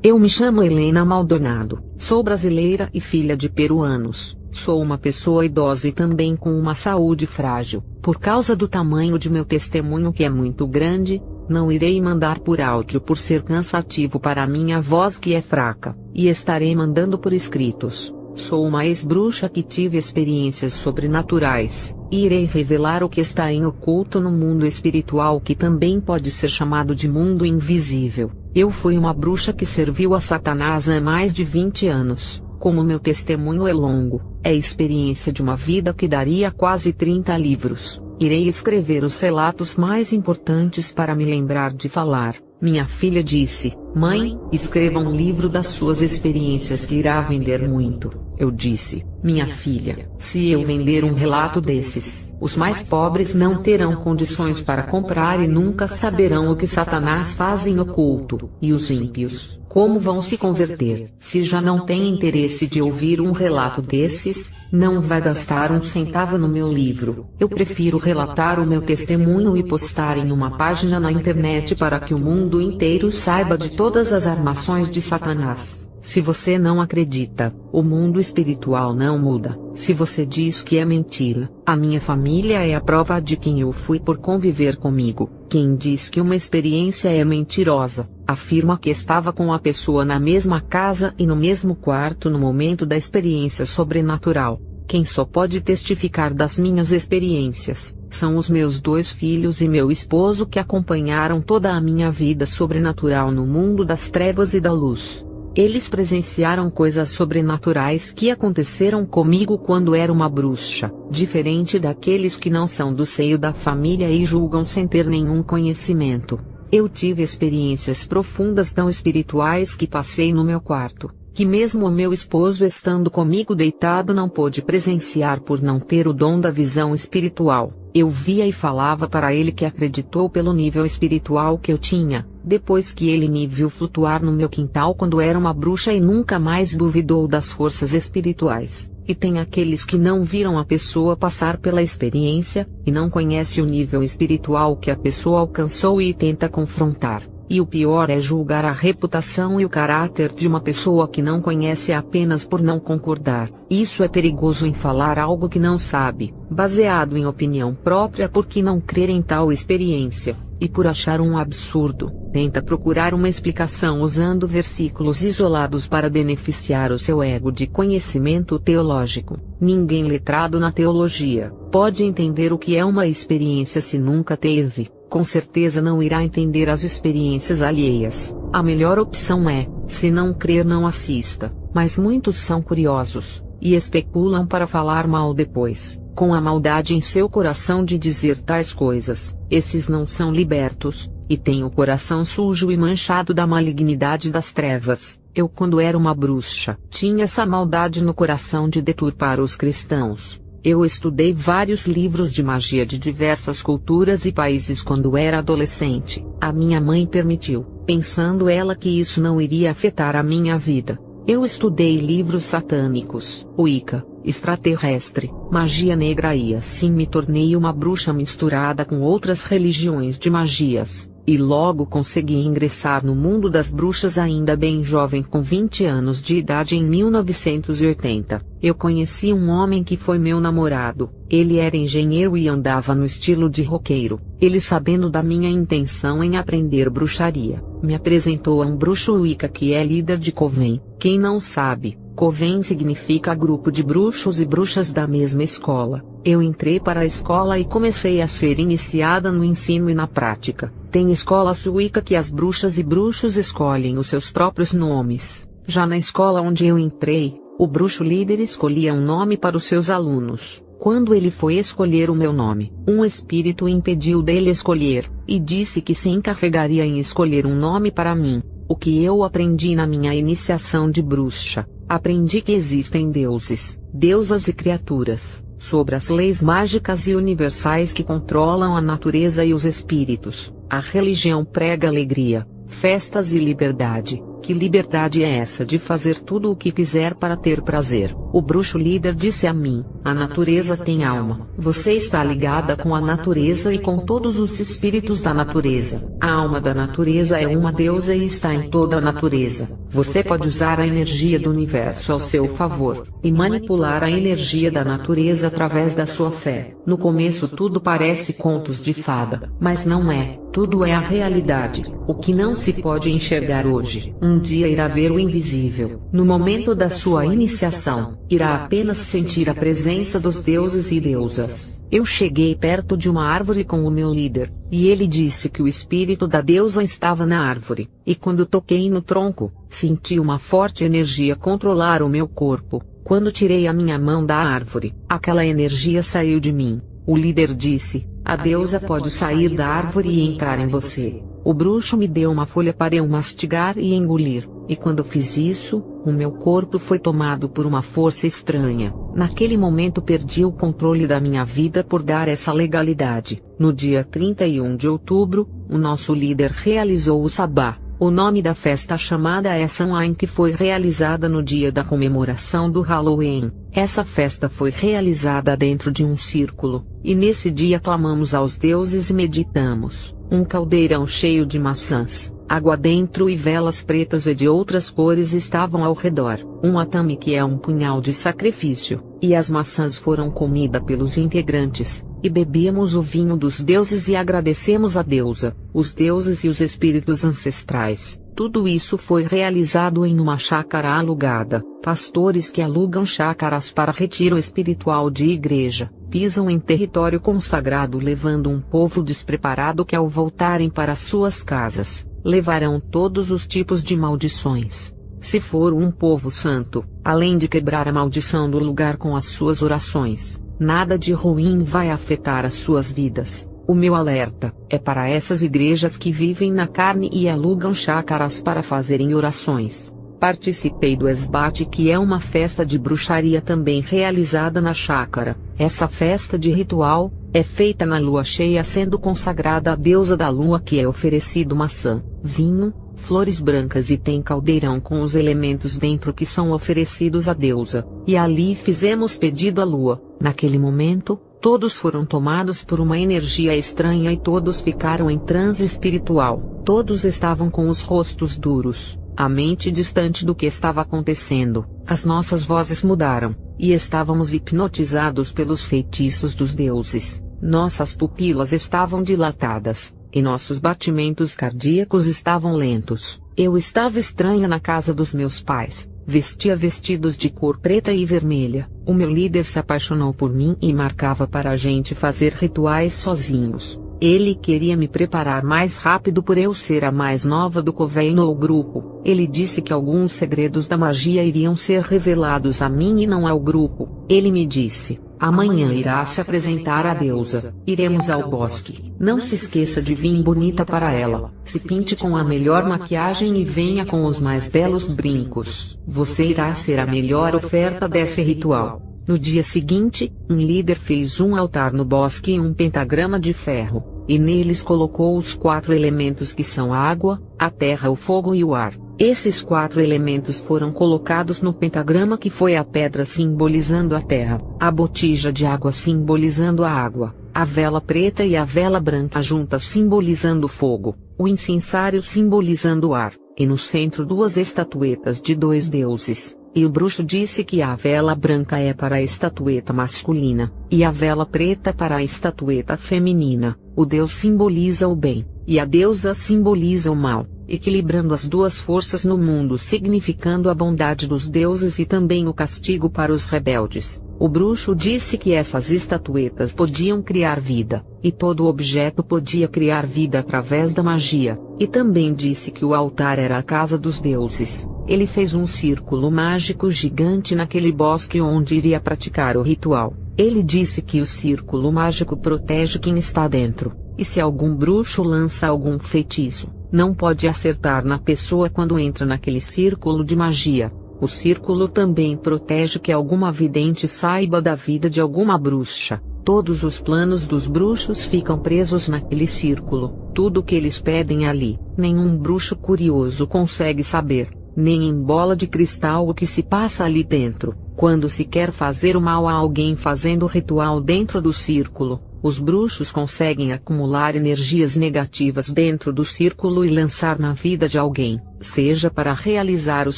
Eu me chamo Helena Maldonado, sou brasileira e filha de peruanos. Sou uma pessoa idosa e também com uma saúde frágil. Por causa do tamanho de meu testemunho, que é muito grande, não irei mandar por áudio por ser cansativo para a minha voz, que é fraca, e estarei mandando por escritos. Sou uma ex-bruxa que tive experiências sobrenaturais, e irei revelar o que está em oculto no mundo espiritual, que também pode ser chamado de mundo invisível. Eu fui uma bruxa que serviu a Satanás há mais de 20 anos. Como meu testemunho é longo, é a experiência de uma vida que daria quase 30 livros. Irei escrever os relatos mais importantes para me lembrar de falar. Minha filha disse: "Mãe, escreva um livro das suas experiências que irá vender muito." Eu disse: "Minha filha, se eu vender um relato desses, os mais pobres não terão condições para comprar e nunca saberão o que Satanás faz em oculto. E os ímpios, como vão se converter? Se já não tem interesse de ouvir um relato desses, não vai gastar um centavo no meu livro. Eu prefiro relatar o meu testemunho e postar em uma página na internet para que o mundo inteiro saiba de todas as armações de Satanás." Se você não acredita, o mundo espiritual não muda. Se você diz que é mentira, a minha família é a prova de quem eu fui por conviver comigo. Quem diz que uma experiência é mentirosa, afirma que estava com a pessoa na mesma casa e no mesmo quarto no momento da experiência sobrenatural. Quem só pode testificar das minhas experiências são os meus 2 filhos e meu esposo, que acompanharam toda a minha vida sobrenatural no mundo das trevas e da luz. Eles presenciaram coisas sobrenaturais que aconteceram comigo quando era uma bruxa, diferente daqueles que não são do seio da família e julgam sem ter nenhum conhecimento. Eu tive experiências profundas tão espirituais que passei no meu quarto, que mesmo o meu esposo estando comigo deitado não pôde presenciar por não ter o dom da visão espiritual. Eu via e falava para ele, que acreditou pelo nível espiritual que eu tinha, depois que ele me viu flutuar no meu quintal quando era uma bruxa e nunca mais duvidou das forças espirituais. E tem aqueles que não viram a pessoa passar pela experiência, e não conhece o nível espiritual que a pessoa alcançou e tenta confrontar. E o pior é julgar a reputação e o caráter de uma pessoa que não conhece apenas por não concordar. Isso é perigoso em falar algo que não sabe, baseado em opinião própria, porque não crer em tal experiência, e por achar um absurdo, tenta procurar uma explicação usando versículos isolados para beneficiar o seu ego de conhecimento teológico. Ninguém letrado na teologia pode entender o que é uma experiência se nunca teve. Com certeza não irá entender as experiências alheias. A melhor opção é, se não crer, não assista. Mas muitos são curiosos, e especulam para falar mal depois, com a maldade em seu coração de dizer tais coisas. Esses não são libertos, e têm o coração sujo e manchado da malignidade das trevas. Eu, quando era uma bruxa, tinha essa maldade no coração de deturpar os cristãos. Eu estudei vários livros de magia de diversas culturas e países quando era adolescente. A minha mãe permitiu, pensando ela que isso não iria afetar a minha vida. Eu estudei livros satânicos, Wicca, extraterrestre, magia negra, e assim me tornei uma bruxa misturada com outras religiões de magias. E logo consegui ingressar no mundo das bruxas ainda bem jovem, com 20 anos de idade, em 1980. Eu conheci um homem que foi meu namorado. Ele era engenheiro e andava no estilo de roqueiro. Ele, sabendo da minha intenção em aprender bruxaria, me apresentou a um bruxo Wicca que é líder de Coven. Quem não sabe, Coven significa grupo de bruxos e bruxas da mesma escola. Eu entrei para a escola e comecei a ser iniciada no ensino e na prática. Tem escolas Wicca que as bruxas e bruxos escolhem os seus próprios nomes. Já na escola onde eu entrei, o bruxo líder escolhia um nome para os seus alunos. Quando ele foi escolher o meu nome, um espírito impediu dele escolher, e disse que se encarregaria em escolher um nome para mim. O que eu aprendi na minha iniciação de bruxa? Aprendi que existem deuses, deusas e criaturas, sobre as leis mágicas e universais que controlam a natureza e os espíritos. A religião prega alegria, festas e liberdade. Que liberdade é essa de fazer tudo o que quiser para ter prazer? O bruxo líder disse a mim: a natureza tem alma. Você está ligada com a natureza e com todos os espíritos da natureza. A alma da natureza é uma deusa e está em toda a natureza. Você pode usar a energia do universo ao seu favor, e manipular a energia da natureza através da sua fé. No começo tudo parece contos de fada, mas não é. Tudo é a realidade. O que não se pode enxergar hoje, um dia irá ver o invisível. No momento da sua iniciação, irá apenas sentir a presença dos deuses e deusas. Eu cheguei perto de uma árvore com o meu líder, e ele disse que o espírito da deusa estava na árvore, e quando toquei no tronco, senti uma forte energia controlar o meu corpo. Quando tirei a minha mão da árvore, aquela energia saiu de mim. O líder disse: a deusa pode sair da árvore e entrar em você. O bruxo me deu uma folha para eu mastigar e engolir, e quando fiz isso, o meu corpo foi tomado por uma força estranha. Naquele momento perdi o controle da minha vida por dar essa legalidade. No dia 31 de outubro, o nosso líder realizou o sabá. O nome da festa chamada é Samhain, que foi realizada no dia da comemoração do Halloween. Essa festa foi realizada dentro de um círculo, e nesse dia clamamos aos deuses e meditamos. Um caldeirão cheio de maçãs, água dentro e velas pretas e de outras cores estavam ao redor. Um atame, que é um punhal de sacrifício, e as maçãs foram comidas pelos integrantes. E bebíamos o vinho dos deuses e agradecemos a deusa, os deuses e os espíritos ancestrais. Tudo isso foi realizado em uma chácara alugada. Pastores que alugam chácaras para retiro espiritual de igreja, pisam em território consagrado levando um povo despreparado que ao voltarem para suas casas, levarão todos os tipos de maldições. Se for um povo santo, além de quebrar a maldição do lugar com as suas orações, nada de ruim vai afetar as suas vidas. O meu alerta é para essas igrejas que vivem na carne e alugam chácaras para fazerem orações. Participei do esbate, que é uma festa de bruxaria também realizada na chácara. Essa festa de ritual é feita na lua cheia, sendo consagrada à deusa da lua, que é oferecido maçã, vinho, flores brancas e tem caldeirão com os elementos dentro que são oferecidos à deusa. E ali fizemos pedido à lua. Naquele momento, todos foram tomados por uma energia estranha e todos ficaram em transe espiritual. Todos estavam com os rostos duros, a mente distante do que estava acontecendo. As nossas vozes mudaram, e estávamos hipnotizados pelos feitiços dos deuses. Nossas pupilas estavam dilatadas, e nossos batimentos cardíacos estavam lentos. Eu estava estranha na casa dos meus pais. Vestia vestidos de cor preta e vermelha. O meu líder se apaixonou por mim e marcava para a gente fazer rituais sozinhos. Ele queria me preparar mais rápido por eu ser a mais nova do convênio ou grupo. Ele disse que alguns segredos da magia iriam ser revelados a mim e não ao grupo. Ele me disse: amanhã irá se apresentar a deusa. Iremos ao bosque. Não se esqueça de vir bonita para ela. Se pinte com a melhor maquiagem e venha com os mais belos brincos. Você irá ser a melhor oferta desse ritual. No dia seguinte, um líder fez um altar no bosque e um pentagrama de ferro, e neles colocou os 4 elementos, que são a água, a terra, o fogo e o ar. Esses 4 elementos foram colocados no pentagrama, que foi a pedra simbolizando a terra, a botija de água simbolizando a água, a vela preta e a vela branca juntas simbolizando o fogo, o incensário simbolizando o ar, e no centro 2 estatuetas de 2 deuses. E o bruxo disse que a vela branca é para a estatueta masculina, e a vela preta para a estatueta feminina. O deus simboliza o bem, e a deusa simboliza o mal, equilibrando as duas forças no mundo, significando a bondade dos deuses e também o castigo para os rebeldes. O bruxo disse que essas estatuetas podiam criar vida, e todo objeto podia criar vida através da magia, e também disse que o altar era a casa dos deuses. Ele fez um círculo mágico gigante naquele bosque onde iria praticar o ritual. Ele disse que o círculo mágico protege quem está dentro, e se algum bruxo lança algum feitiço, não pode acertar na pessoa quando entra naquele círculo de magia. O círculo também protege que alguma vidente saiba da vida de alguma bruxa. Todos os planos dos bruxos ficam presos naquele círculo. Tudo o que eles pedem ali, nenhum bruxo curioso consegue saber. nem em bola de cristal o que se passa ali dentro. Quando se quer fazer o mal a alguém fazendo ritual dentro do círculo, os bruxos conseguem acumular energias negativas dentro do círculo e lançar na vida de alguém, seja para realizar os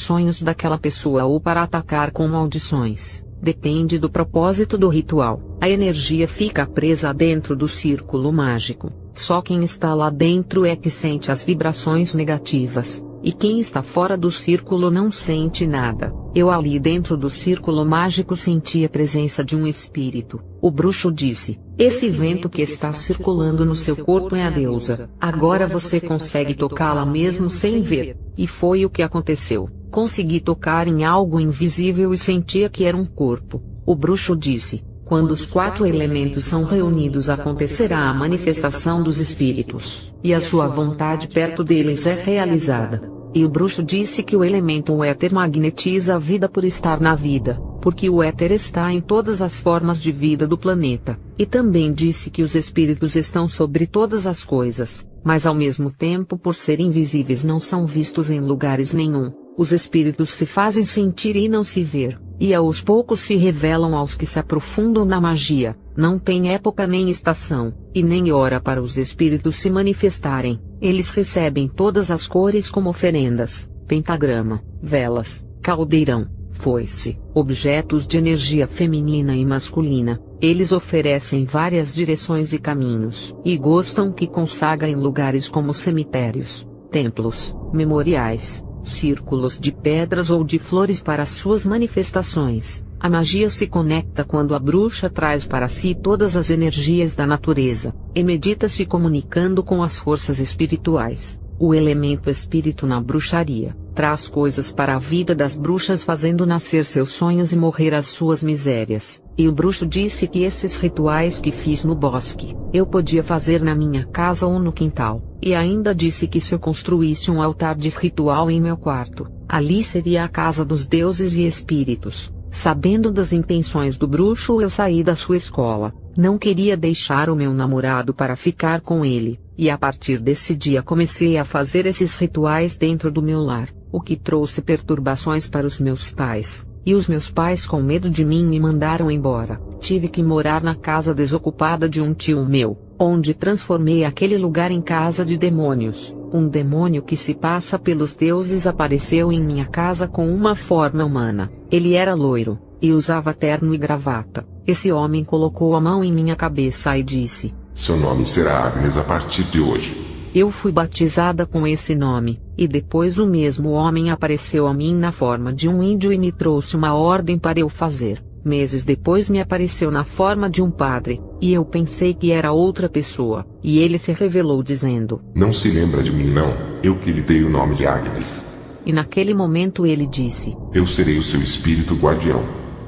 sonhos daquela pessoa ou para atacar com maldições. Depende do propósito do ritual. A energia fica presa dentro do círculo mágico. Só quem está lá dentro é que sente as vibrações negativas, e quem está fora do círculo não sente nada. Eu ali dentro do círculo mágico senti a presença de um espírito. O bruxo disse: "Esse vento que está circulando no seu corpo é a deusa. Agora você consegue tocá-la mesmo sem ver." E foi o que aconteceu. Consegui tocar em algo invisível e sentia que era um corpo. O bruxo disse: "Quando os 4 elementos são reunidos acontecerá a manifestação dos espíritos, e a sua vontade perto deles é realizada." E o bruxo disse que o elemento éter magnetiza a vida por estar na vida, porque o éter está em todas as formas de vida do planeta. E também disse que os espíritos estão sobre todas as coisas, mas ao mesmo tempo por serem invisíveis não são vistos em lugares nenhum. Os espíritos se fazem sentir e não se ver, e aos poucos se revelam aos que se aprofundam na magia. Não tem época nem estação, e nem hora para os espíritos se manifestarem. Eles recebem todas as cores como oferendas: pentagrama, velas, caldeirão, foice, objetos de energia feminina e masculina. Eles oferecem várias direções e caminhos, e gostam que consagrem lugares como cemitérios, templos, memoriais, círculos de pedras ou de flores para suas manifestações. A magia se conecta quando a bruxa traz para si todas as energias da natureza, e medita se comunicando com as forças espirituais. O elemento espírito na bruxaria traz coisas para a vida das bruxas, fazendo nascer seus sonhos e morrer as suas misérias. E o bruxo disse que esses rituais que fiz no bosque, eu podia fazer na minha casa ou no quintal. E ainda disse que se eu construísse um altar de ritual em meu quarto, ali seria a casa dos deuses e espíritos. Sabendo das intenções do bruxo, eu saí da sua escola. Não queria deixar o meu namorado para ficar com ele, e a partir desse dia comecei a fazer esses rituais dentro do meu lar, o que trouxe perturbações para os meus pais. E os meus pais, com medo de mim, me mandaram embora. Tive que morar na casa desocupada de um tio meu, onde transformei aquele lugar em casa de demônios. Um demônio que se passa pelos deuses apareceu em minha casa com uma forma humana. Ele era loiro, e usava terno e gravata. Esse homem colocou a mão em minha cabeça e disse: "Seu nome será Agnes a partir de hoje." Eu fui batizada com esse nome, e depois o mesmo homem apareceu a mim na forma de um índio e me trouxe uma ordem para eu fazer. Meses depois me apareceu na forma de um padre, e eu pensei que era outra pessoa, e ele se revelou dizendo: "Não se lembra de mim não, eu que lhe dei o nome de Agnes." E naquele momento ele disse: "Eu serei o seu espírito guardião."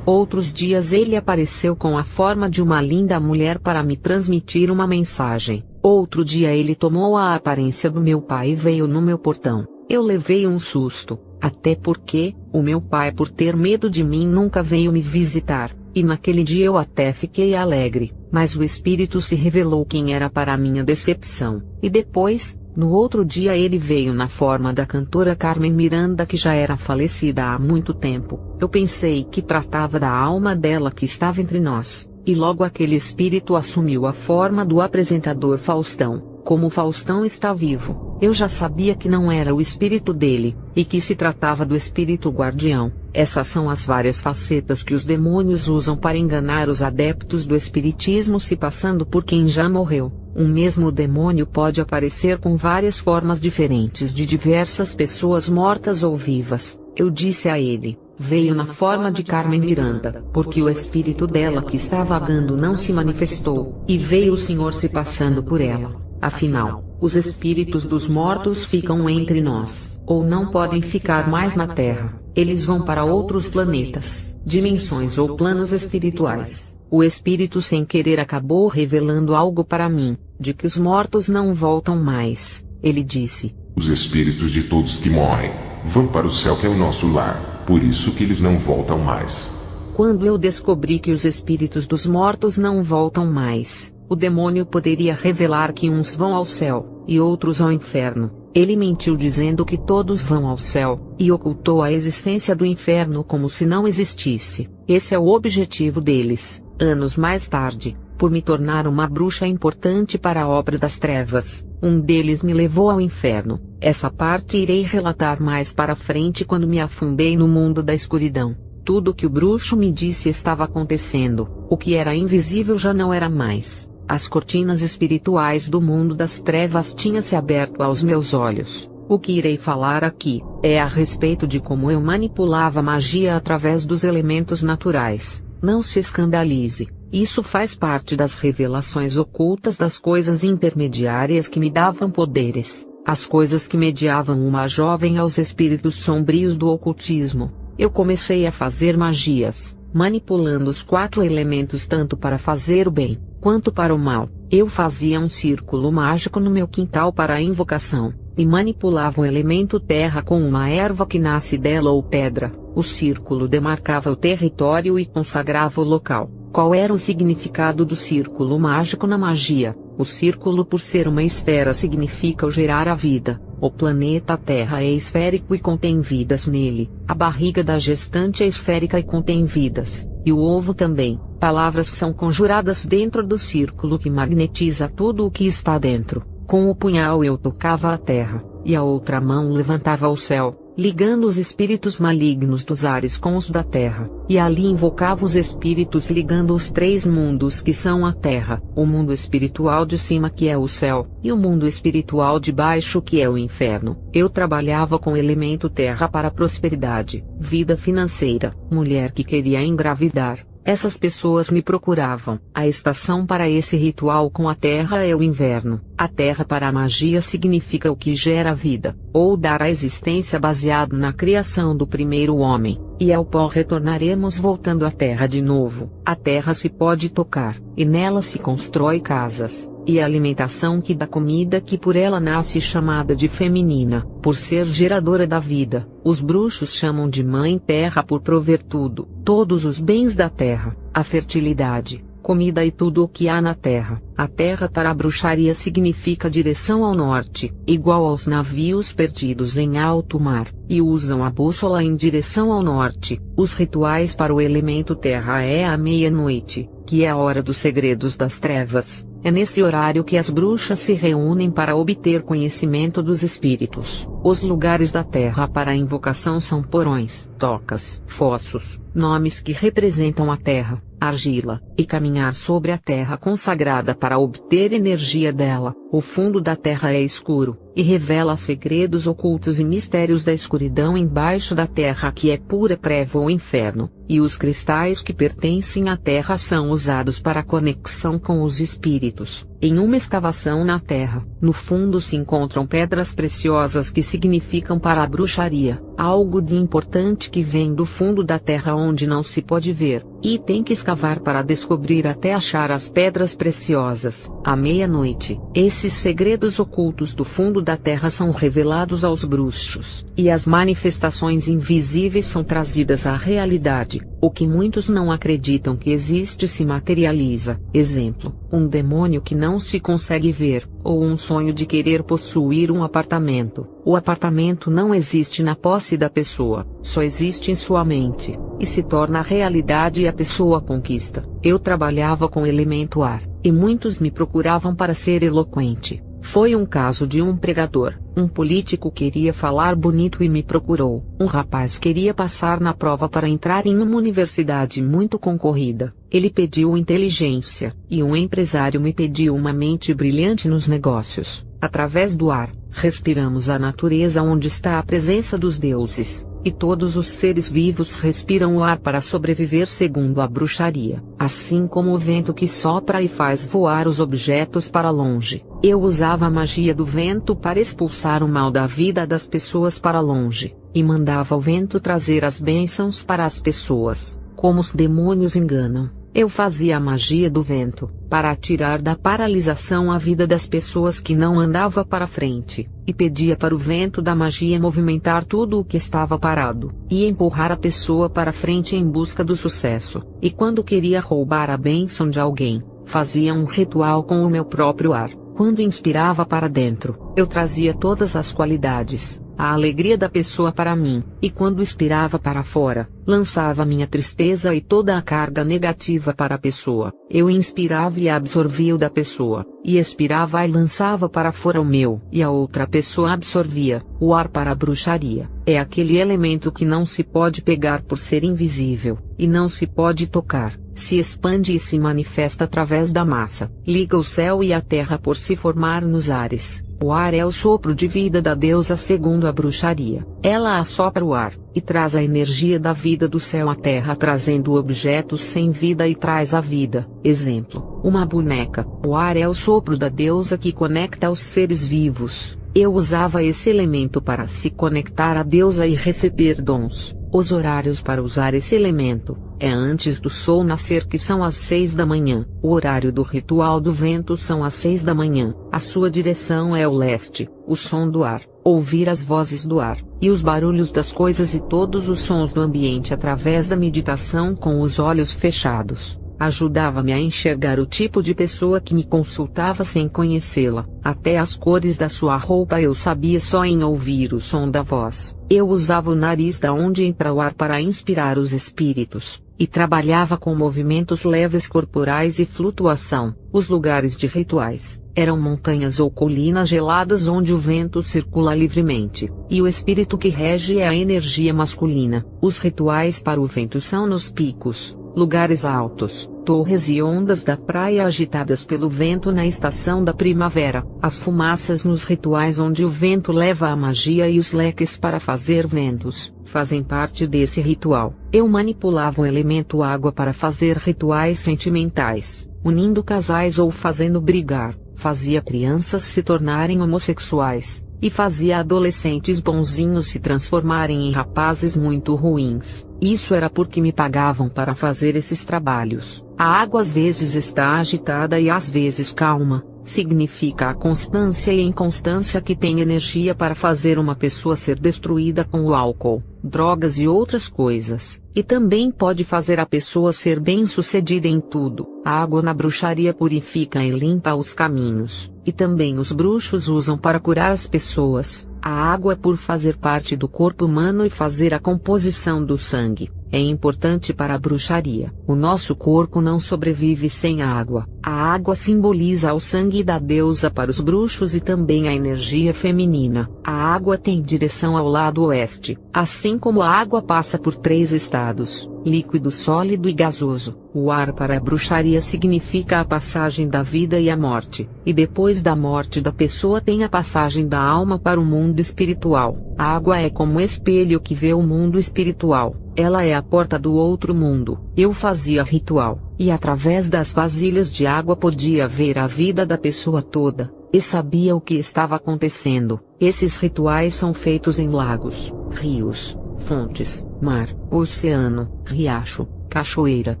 Outros dias ele apareceu com a forma de uma linda mulher para me transmitir uma mensagem. Outro dia ele tomou a aparência do meu pai e veio no meu portão. Eu levei um susto, até porque, o meu pai, por ter medo de mim, nunca veio me visitar, e naquele dia eu até fiquei alegre, mas o espírito se revelou quem era para minha decepção. E depois, no outro dia ele veio na forma da cantora Carmen Miranda, que já era falecida há muito tempo. Eu pensei que tratava da alma dela que estava entre nós, e logo aquele espírito assumiu a forma do apresentador Faustão. Como Faustão está vivo, eu já sabia que não era o espírito dele, e que se tratava do espírito guardião. Essas são as várias facetas que os demônios usam para enganar os adeptos do espiritismo, se passando por quem já morreu. Um mesmo demônio pode aparecer com várias formas diferentes de diversas pessoas mortas ou vivas. Eu disse a ele: veio na forma de Carmen Miranda, porque o espírito dela que está vagando não se manifestou, e veio o Senhor se passando por ela. Afinal, os espíritos dos mortos ficam entre nós, ou não podem ficar mais na Terra. Eles vão para outros planetas, dimensões ou planos espirituais. O espírito sem querer acabou revelando algo para mim, de que os mortos não voltam mais. Ele disse: os espíritos de todos que morrem vão para o céu, que é o nosso lar, por isso que eles não voltam mais. Quando eu descobri que os espíritos dos mortos não voltam mais, o demônio poderia revelar que uns vão ao céu, e outros ao inferno. Ele mentiu dizendo que todos vão ao céu, e ocultou a existência do inferno como se não existisse. Esse é o objetivo deles. Anos mais tarde, por me tornar uma bruxa importante para a obra das trevas, um deles me levou ao inferno. Essa parte irei relatar mais para frente quando me afundei no mundo da escuridão. Tudo o que o bruxo me disse estava acontecendo. O que era invisível já não era mais. As cortinas espirituais do mundo das trevas tinham se aberto aos meus olhos. O que irei falar aqui é a respeito de como eu manipulava magia através dos elementos naturais. Não se escandalize. Isso faz parte das revelações ocultas das coisas intermediárias que me davam poderes. As coisas que mediavam uma jovem aos espíritos sombrios do ocultismo. Eu comecei a fazer magias, manipulando os 4 elementos tanto para fazer o bem, quanto para o mal. Eu fazia um círculo mágico no meu quintal para a invocação, e manipulava o elemento terra com uma erva que nasce dela ou pedra. O círculo demarcava o território e consagrava o local. Qual era o significado do círculo mágico na magia? O círculo, por ser uma esfera, significa o gerar a vida. O planeta Terra é esférico e contém vidas nele. A barriga da gestante é esférica e contém vidas. E o ovo também. Palavras são conjuradas dentro do círculo que magnetiza tudo o que está dentro. Com o punhal eu tocava a terra, e a outra mão levantava ao céu, ligando os espíritos malignos dos ares com os da terra, e ali invocava os espíritos ligando os 3 mundos que são a terra, o mundo espiritual de cima que é o céu, e o mundo espiritual de baixo que é o inferno. Eu trabalhava com o elemento terra para prosperidade, vida financeira, mulher que queria engravidar. Essas pessoas me procuravam. A estação para esse ritual com a terra é o inverno. A terra para a magia significa o que gera vida, ou dar a existência baseado na criação do primeiro homem. E ao pó retornaremos voltando à terra de novo. A terra se pode tocar, e nela se constrói casas, e a alimentação que dá comida que por ela nasce chamada de feminina, por ser geradora da vida. Os bruxos chamam de mãe terra por prover tudo, todos os bens da terra, a fertilidade, comida e tudo o que há na terra. A terra para a bruxaria significa direção ao norte, igual aos navios perdidos em alto mar, e usam a bússola em direção ao norte. Os rituais para o elemento terra é à meia-noite, que é a hora dos segredos das trevas. É nesse horário que as bruxas se reúnem para obter conhecimento dos espíritos. Os lugares da terra para a invocação são porões, tocas, fossos, nomes que representam a terra, argila, e caminhar sobre a terra consagrada para obter energia dela. O fundo da terra é escuro, e revela segredos ocultos e mistérios da escuridão embaixo da terra que é pura treva ou inferno, e os cristais que pertencem à terra são usados para a conexão com os espíritos. Em uma escavação na terra, no fundo se encontram pedras preciosas que significam para a bruxaria, algo de importante que vem do fundo da terra onde não se pode ver, e tem que escavar para descobrir até achar as pedras preciosas. À meia-noite, esses segredos ocultos do fundo da terra são revelados aos bruxos, e as manifestações invisíveis são trazidas à realidade. O que muitos não acreditam que existe se materializa. Exemplo, um demônio que não se consegue ver, ou um sonho de querer possuir um apartamento. O apartamento não existe na posse da pessoa, só existe em sua mente, e se torna realidade e a pessoa conquista. Eu trabalhava com elemento ar, e muitos me procuravam para ser eloquente. Foi um caso de um pregador. Um político queria falar bonito e me procurou. Um rapaz queria passar na prova para entrar em uma universidade muito concorrida. Ele pediu inteligência, e um empresário me pediu uma mente brilhante nos negócios. Através do ar, respiramos a natureza onde está a presença dos deuses, e todos os seres vivos respiram o ar para sobreviver segundo a bruxaria. Assim como o vento que sopra e faz voar os objetos para longe, eu usava a magia do vento para expulsar o mal da vida das pessoas para longe, e mandava o vento trazer as bênçãos para as pessoas. Como os demônios enganam, eu fazia a magia do vento, para tirar da paralisação a vida das pessoas que não andava para frente, e pedia para o vento da magia movimentar tudo o que estava parado, e empurrar a pessoa para frente em busca do sucesso. E quando queria roubar a bênção de alguém, fazia um ritual com o meu próprio ar. Quando inspirava para dentro, eu trazia todas as qualidades, a alegria da pessoa para mim, e quando expirava para fora, lançava minha tristeza e toda a carga negativa para a pessoa. Eu inspirava e absorvia o da pessoa, e expirava e lançava para fora o meu, e a outra pessoa absorvia. O ar para a bruxaria é aquele elemento que não se pode pegar por ser invisível, e não se pode tocar. Se expande e se manifesta através da massa, liga o céu e a terra por se formar nos ares. O ar é o sopro de vida da deusa segundo a bruxaria. Ela assopra o ar, e traz a energia da vida do céu à terra trazendo objetos sem vida e traz a vida. Exemplo, uma boneca. O ar é o sopro da deusa que conecta os seres vivos. Eu usava esse elemento para se conectar à deusa e receber dons. Os horários para usar esse elemento é antes do sol nascer, que são às 6 da manhã. O horário do ritual do vento são às 6 da manhã. A sua direção é o leste. O som do ar, ouvir as vozes do ar, e os barulhos das coisas e todos os sons do ambiente através da meditação com os olhos fechados. Ajudava-me a enxergar o tipo de pessoa que me consultava sem conhecê-la. Até as cores da sua roupa eu sabia só em ouvir o som da voz. Eu usava o nariz da onde entra o ar para inspirar os espíritos, e trabalhava com movimentos leves corporais e flutuação. Os lugares de rituais eram montanhas ou colinas geladas onde o vento circula livremente, e o espírito que rege é a energia masculina. Os rituais para o vento são nos picos, lugares altos, torres e ondas da praia agitadas pelo vento na estação da primavera, as fumaças nos rituais onde o vento leva a magia e os leques para fazer ventos, fazem parte desse ritual. Eu manipulava o elemento água para fazer rituais sentimentais, unindo casais ou fazendo brigar, fazia crianças se tornarem homossexuais, e fazia adolescentes bonzinhos se transformarem em rapazes muito ruins. Isso era porque me pagavam para fazer esses trabalhos. A água às vezes está agitada e às vezes calma. Significa a constância e inconstância que tem energia para fazer uma pessoa ser destruída com o álcool, drogas e outras coisas, e também pode fazer a pessoa ser bem-sucedida em tudo. A água na bruxaria purifica e limpa os caminhos, e também os bruxos usam para curar as pessoas. A água é por fazer parte do corpo humano e fazer a composição do sangue. É importante para a bruxaria. O nosso corpo não sobrevive sem água. A água simboliza o sangue da deusa para os bruxos e também a energia feminina. A água tem direção ao lado oeste, assim como a água passa por 3 estados: líquido, sólido e gasoso. O ar para a bruxaria significa a passagem da vida e a morte, e depois da morte da pessoa tem a passagem da alma para o mundo espiritual. A água é como um espelho que vê o mundo espiritual. Ela é a porta do outro mundo. Eu fazia ritual, e através das vasilhas de água podia ver a vida da pessoa toda, e sabia o que estava acontecendo. Esses rituais são feitos em lagos, rios, fontes, mar, oceano, riacho, cachoeira,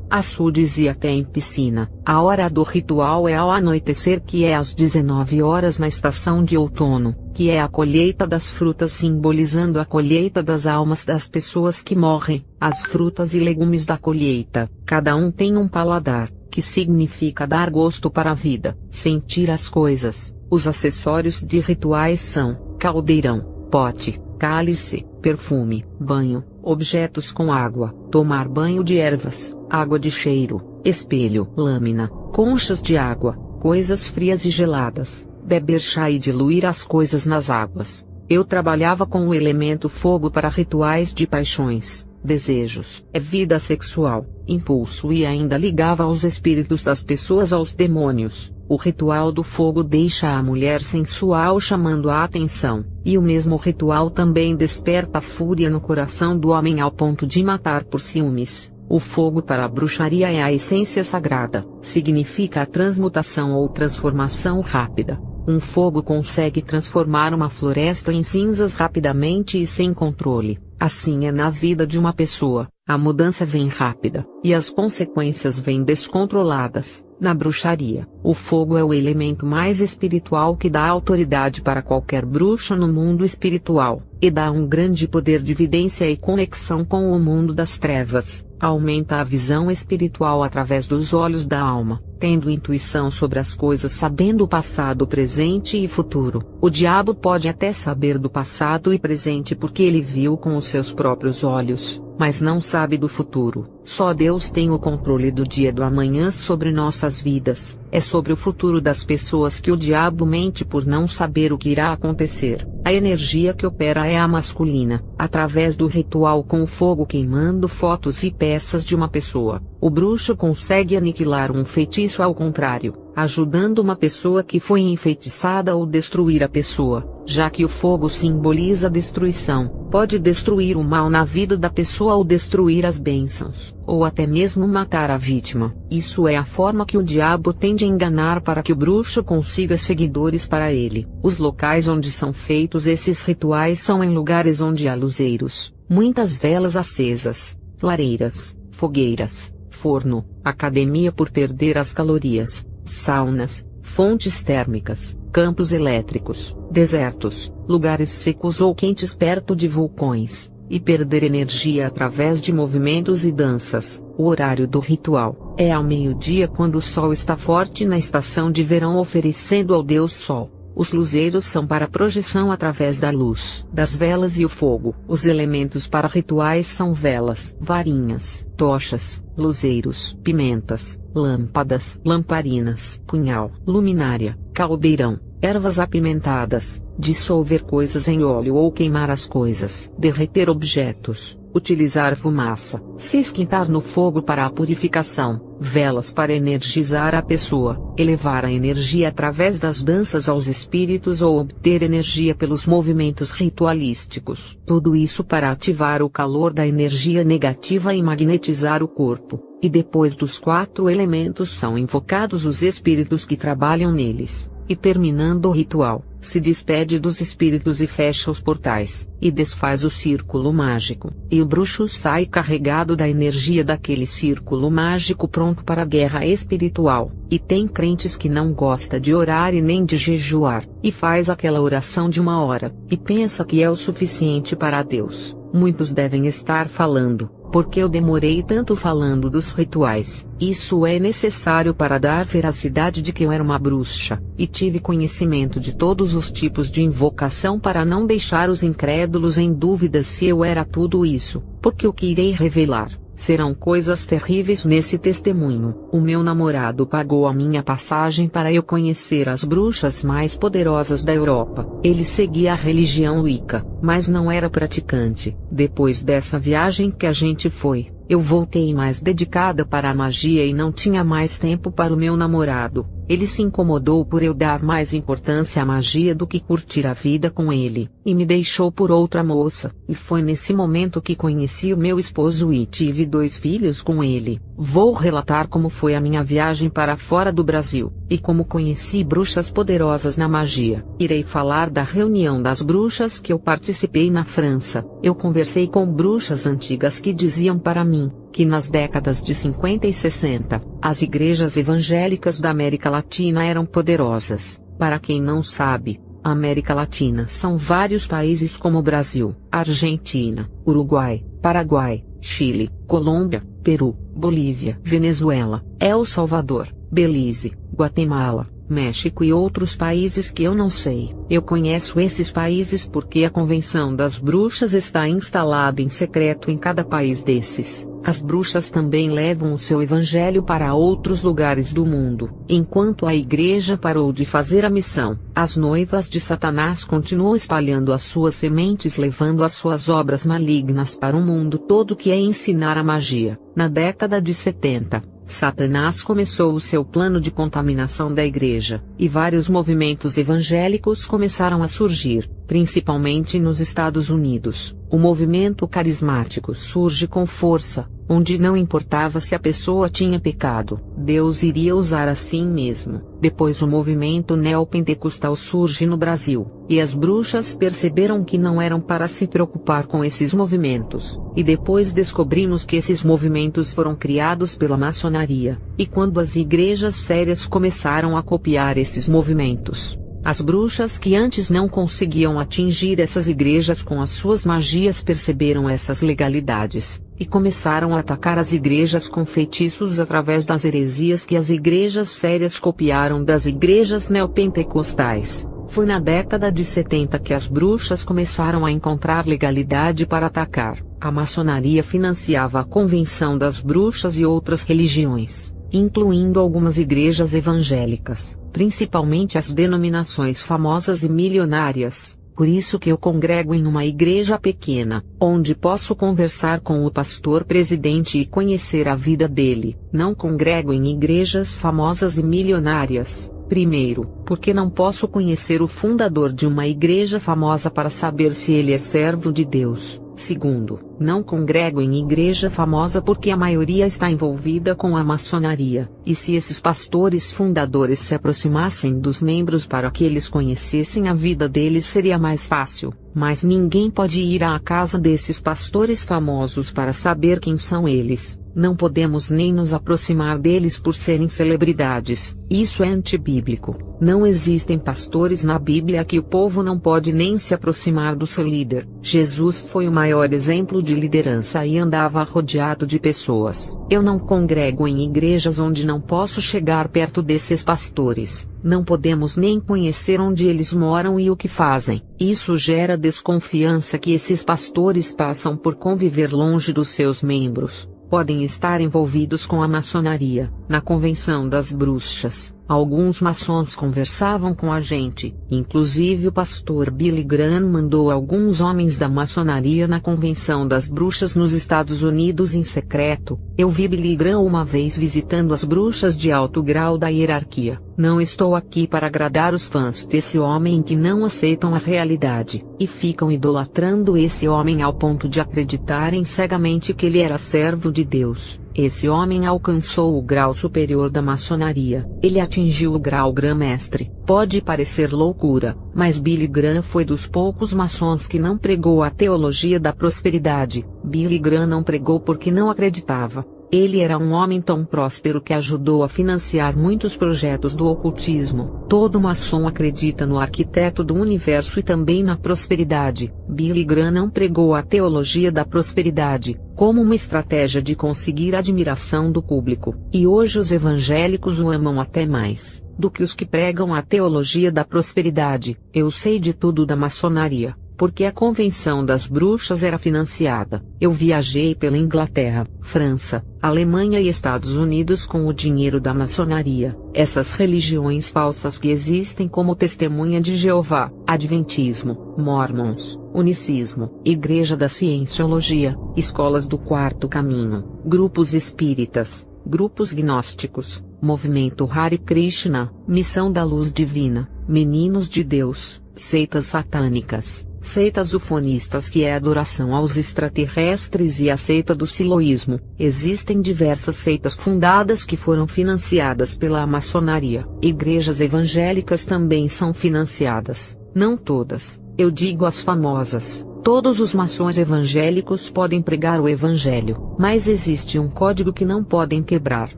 açudes e até em piscina. A hora do ritual é ao anoitecer, que é às 19 horas na estação de outono, que é a colheita das frutas, simbolizando a colheita das almas das pessoas que morrem. As frutas e legumes da colheita, cada um tem um paladar, que significa dar gosto para a vida, sentir as coisas. Os acessórios de rituais são caldeirão, pote, cálice, perfume, banho, objetos com água, tomar banho de ervas, água de cheiro, espelho, lâmina, conchas de água, coisas frias e geladas, beber chá e diluir as coisas nas águas. Eu trabalhava com o elemento fogo para rituais de paixões, desejos, vida sexual, impulso e ainda ligava os espíritos das pessoas aos demônios. O ritual do fogo deixa a mulher sensual chamando a atenção, e o mesmo ritual também desperta a fúria no coração do homem ao ponto de matar por ciúmes. O fogo para a bruxaria é a essência sagrada, significa a transmutação ou transformação rápida. Um fogo consegue transformar uma floresta em cinzas rapidamente e sem controle. Assim é na vida de uma pessoa, a mudança vem rápida, e as consequências vêm descontroladas. Na bruxaria, o fogo é o elemento mais espiritual que dá autoridade para qualquer bruxo no mundo espiritual, e dá um grande poder de vidência e conexão com o mundo das trevas. Aumenta a visão espiritual através dos olhos da alma. tendo intuição sobre as coisas, sabendo o passado, presente e futuro. O diabo pode até saber do passado e presente porque ele viu com os seus próprios olhos, mas não sabe do futuro. Só Deus tem o controle do dia e do amanhã sobre nossas vidas. É sobre o futuro das pessoas que o diabo mente por não saber o que irá acontecer. A energia que opera é a masculina, através do ritual com o fogo queimando fotos e peças de uma pessoa. O bruxo consegue aniquilar um feitiço ao contrário, ajudando uma pessoa que foi enfeitiçada ou destruir a pessoa. Já que o fogo simboliza a destruição, pode destruir o mal na vida da pessoa ou destruir as bênçãos, ou até mesmo matar a vítima. Isso é a forma que o diabo tende a enganar para que o bruxo consiga seguidores para ele. Os locais onde são feitos esses rituais são em lugares onde há luzeiros, muitas velas acesas, lareiras, fogueiras, forno, academia por perder as calorias, saunas, fontes térmicas, campos elétricos, desertos, lugares secos ou quentes perto de vulcões, e perder energia através de movimentos e danças. O horário do ritual é ao meio-dia, quando o sol está forte na estação de verão, oferecendo ao Deus Sol. Os luzeiros são para projeção através da luz das velas e o fogo. Os elementos para rituais são velas, varinhas, tochas, luzeiros, pimentas, lâmpadas, lamparinas, punhal, luminária, caldeirão, ervas apimentadas, dissolver coisas em óleo ou queimar as coisas, derreter objetos, utilizar fumaça, se esquentar no fogo para a purificação, velas para energizar a pessoa, elevar a energia através das danças aos espíritos ou obter energia pelos movimentos ritualísticos. Tudo isso para ativar o calor da energia negativa e magnetizar o corpo. E depois dos 4 elementos são invocados os espíritos que trabalham neles. E terminando o ritual, se despede dos espíritos e fecha os portais, e desfaz o círculo mágico. E o bruxo sai carregado da energia daquele círculo mágico, pronto para a guerra espiritual. E tem crentes que não gosta de orar e nem de jejuar, e faz aquela oração de 1 hora, e pensa que é o suficiente para Deus. Muitos devem estar falando: porque eu demorei tanto falando dos rituais? Isso é necessário para dar veracidade de que eu era uma bruxa, e tive conhecimento de todos os tipos de invocação para não deixar os incrédulos em dúvida se eu era tudo isso, porque o que irei revelar serão coisas terríveis nesse testemunho. O meu namorado pagou a minha passagem para eu conhecer as bruxas mais poderosas da Europa. Ele seguia a religião Wicca, mas não era praticante. Depois dessa viagem que a gente foi, eu voltei mais dedicada para a magia e não tinha mais tempo para o meu namorado. Ele se incomodou por eu dar mais importância à magia do que curtir a vida com ele, e me deixou por outra moça. E foi nesse momento que conheci o meu esposo e tive 2 filhos com ele. Vou relatar como foi a minha viagem para fora do Brasil, e como conheci bruxas poderosas na magia. Irei falar da reunião das bruxas que eu participei na França. Eu conversei com bruxas antigas que diziam para mim que nas décadas de 50 e 60, as igrejas evangélicas da América Latina eram poderosas. Para quem não sabe, a América Latina são vários países como Brasil, Argentina, Uruguai, Paraguai, Chile, Colômbia, Peru, Bolívia, Venezuela, El Salvador, Belize, Guatemala, México e outros países que eu não sei. Eu conheço esses países porque a Convenção das Bruxas está instalada em secreto em cada país desses. As bruxas também levam o seu evangelho para outros lugares do mundo. Enquanto a igreja parou de fazer a missão, as noivas de Satanás continuam espalhando as suas sementes, levando as suas obras malignas para o mundo todo, que é ensinar a magia. Na década de 70, Satanás começou o seu plano de contaminação da igreja, e vários movimentos evangélicos começaram a surgir, principalmente nos Estados Unidos. O movimento carismático surge com força, onde não importava se a pessoa tinha pecado, Deus iria usar assim mesmo. Depois o movimento neopentecostal surge no Brasil, e as bruxas perceberam que não eram para se preocupar com esses movimentos. E depois descobrimos que esses movimentos foram criados pela maçonaria, e quando as igrejas sérias começaram a copiar esses movimentos, as bruxas que antes não conseguiam atingir essas igrejas com as suas magias perceberam essas legalidades, e começaram a atacar as igrejas com feitiços através das heresias que as igrejas sérias copiaram das igrejas neopentecostais. Foi na década de 70 que as bruxas começaram a encontrar legalidade para atacar. A maçonaria financiava a Convenção das Bruxas e outras religiões, incluindo algumas igrejas evangélicas, principalmente as denominações famosas e milionárias. Por isso que eu congrego em uma igreja pequena, onde posso conversar com o pastor presidente e conhecer a vida dele. Não congrego em igrejas famosas e milionárias. Primeiro, porque não posso conhecer o fundador de uma igreja famosa para saber se ele é servo de Deus. Segundo, não congrego em igreja famosa porque a maioria está envolvida com a maçonaria, e se esses pastores fundadores se aproximassem dos membros para que eles conhecessem a vida deles seria mais fácil, mas ninguém pode ir à casa desses pastores famosos para saber quem são eles. Não podemos nem nos aproximar deles por serem celebridades. Isso é antibíblico. Não existem pastores na Bíblia que o povo não pode nem se aproximar do seu líder. Jesus foi o maior exemplo de liderança e andava rodeado de pessoas. Eu não congrego em igrejas onde não posso chegar perto desses pastores. Não podemos nem conhecer onde eles moram e o que fazem. Isso gera desconfiança que esses pastores passam por conviver longe dos seus membros. Podem estar envolvidos com a maçonaria. Na Convenção das Bruxas, alguns maçons conversavam com a gente, inclusive o pastor Billy Graham mandou alguns homens da maçonaria na Convenção das Bruxas nos Estados Unidos em secreto. Eu vi Billy Graham uma vez visitando as bruxas de alto grau da hierarquia. Não estou aqui para agradar os fãs desse homem que não aceitam a realidade, e ficam idolatrando esse homem ao ponto de acreditarem cegamente que ele era servo de Deus. Esse homem alcançou o grau superior da maçonaria. Ele atingiu o grau grã-mestre. Pode parecer loucura, mas Billy Graham foi dos poucos maçons que não pregou a teologia da prosperidade. Billy Graham não pregou porque não acreditava. Ele era um homem tão próspero que ajudou a financiar muitos projetos do ocultismo. Todo maçom acredita no arquiteto do universo e também na prosperidade. Billy Graham não pregou a teologia da prosperidade como uma estratégia de conseguir a admiração do público. E hoje os evangélicos o amam até mais do que os que pregam a teologia da prosperidade. Eu sei de tudo da maçonaria, porque a Convenção das Bruxas era financiada. Eu viajei pela Inglaterra, França, Alemanha e Estados Unidos com o dinheiro da maçonaria. Essas religiões falsas que existem como Testemunha de Jeová, Adventismo, Mormons, Unicismo, Igreja da Cienciologia, Escolas do Quarto Caminho, grupos espíritas, grupos gnósticos, Movimento Hare Krishna, Missão da Luz Divina, Meninos de Deus, seitas satânicas, seitas ufonistas que é adoração aos extraterrestres e a seita do siloísmo. Existem diversas seitas fundadas que foram financiadas pela maçonaria. Igrejas evangélicas também são financiadas. Não todas, eu digo as famosas. Todos os maçons evangélicos podem pregar o evangelho, mas existe um código que não podem quebrar.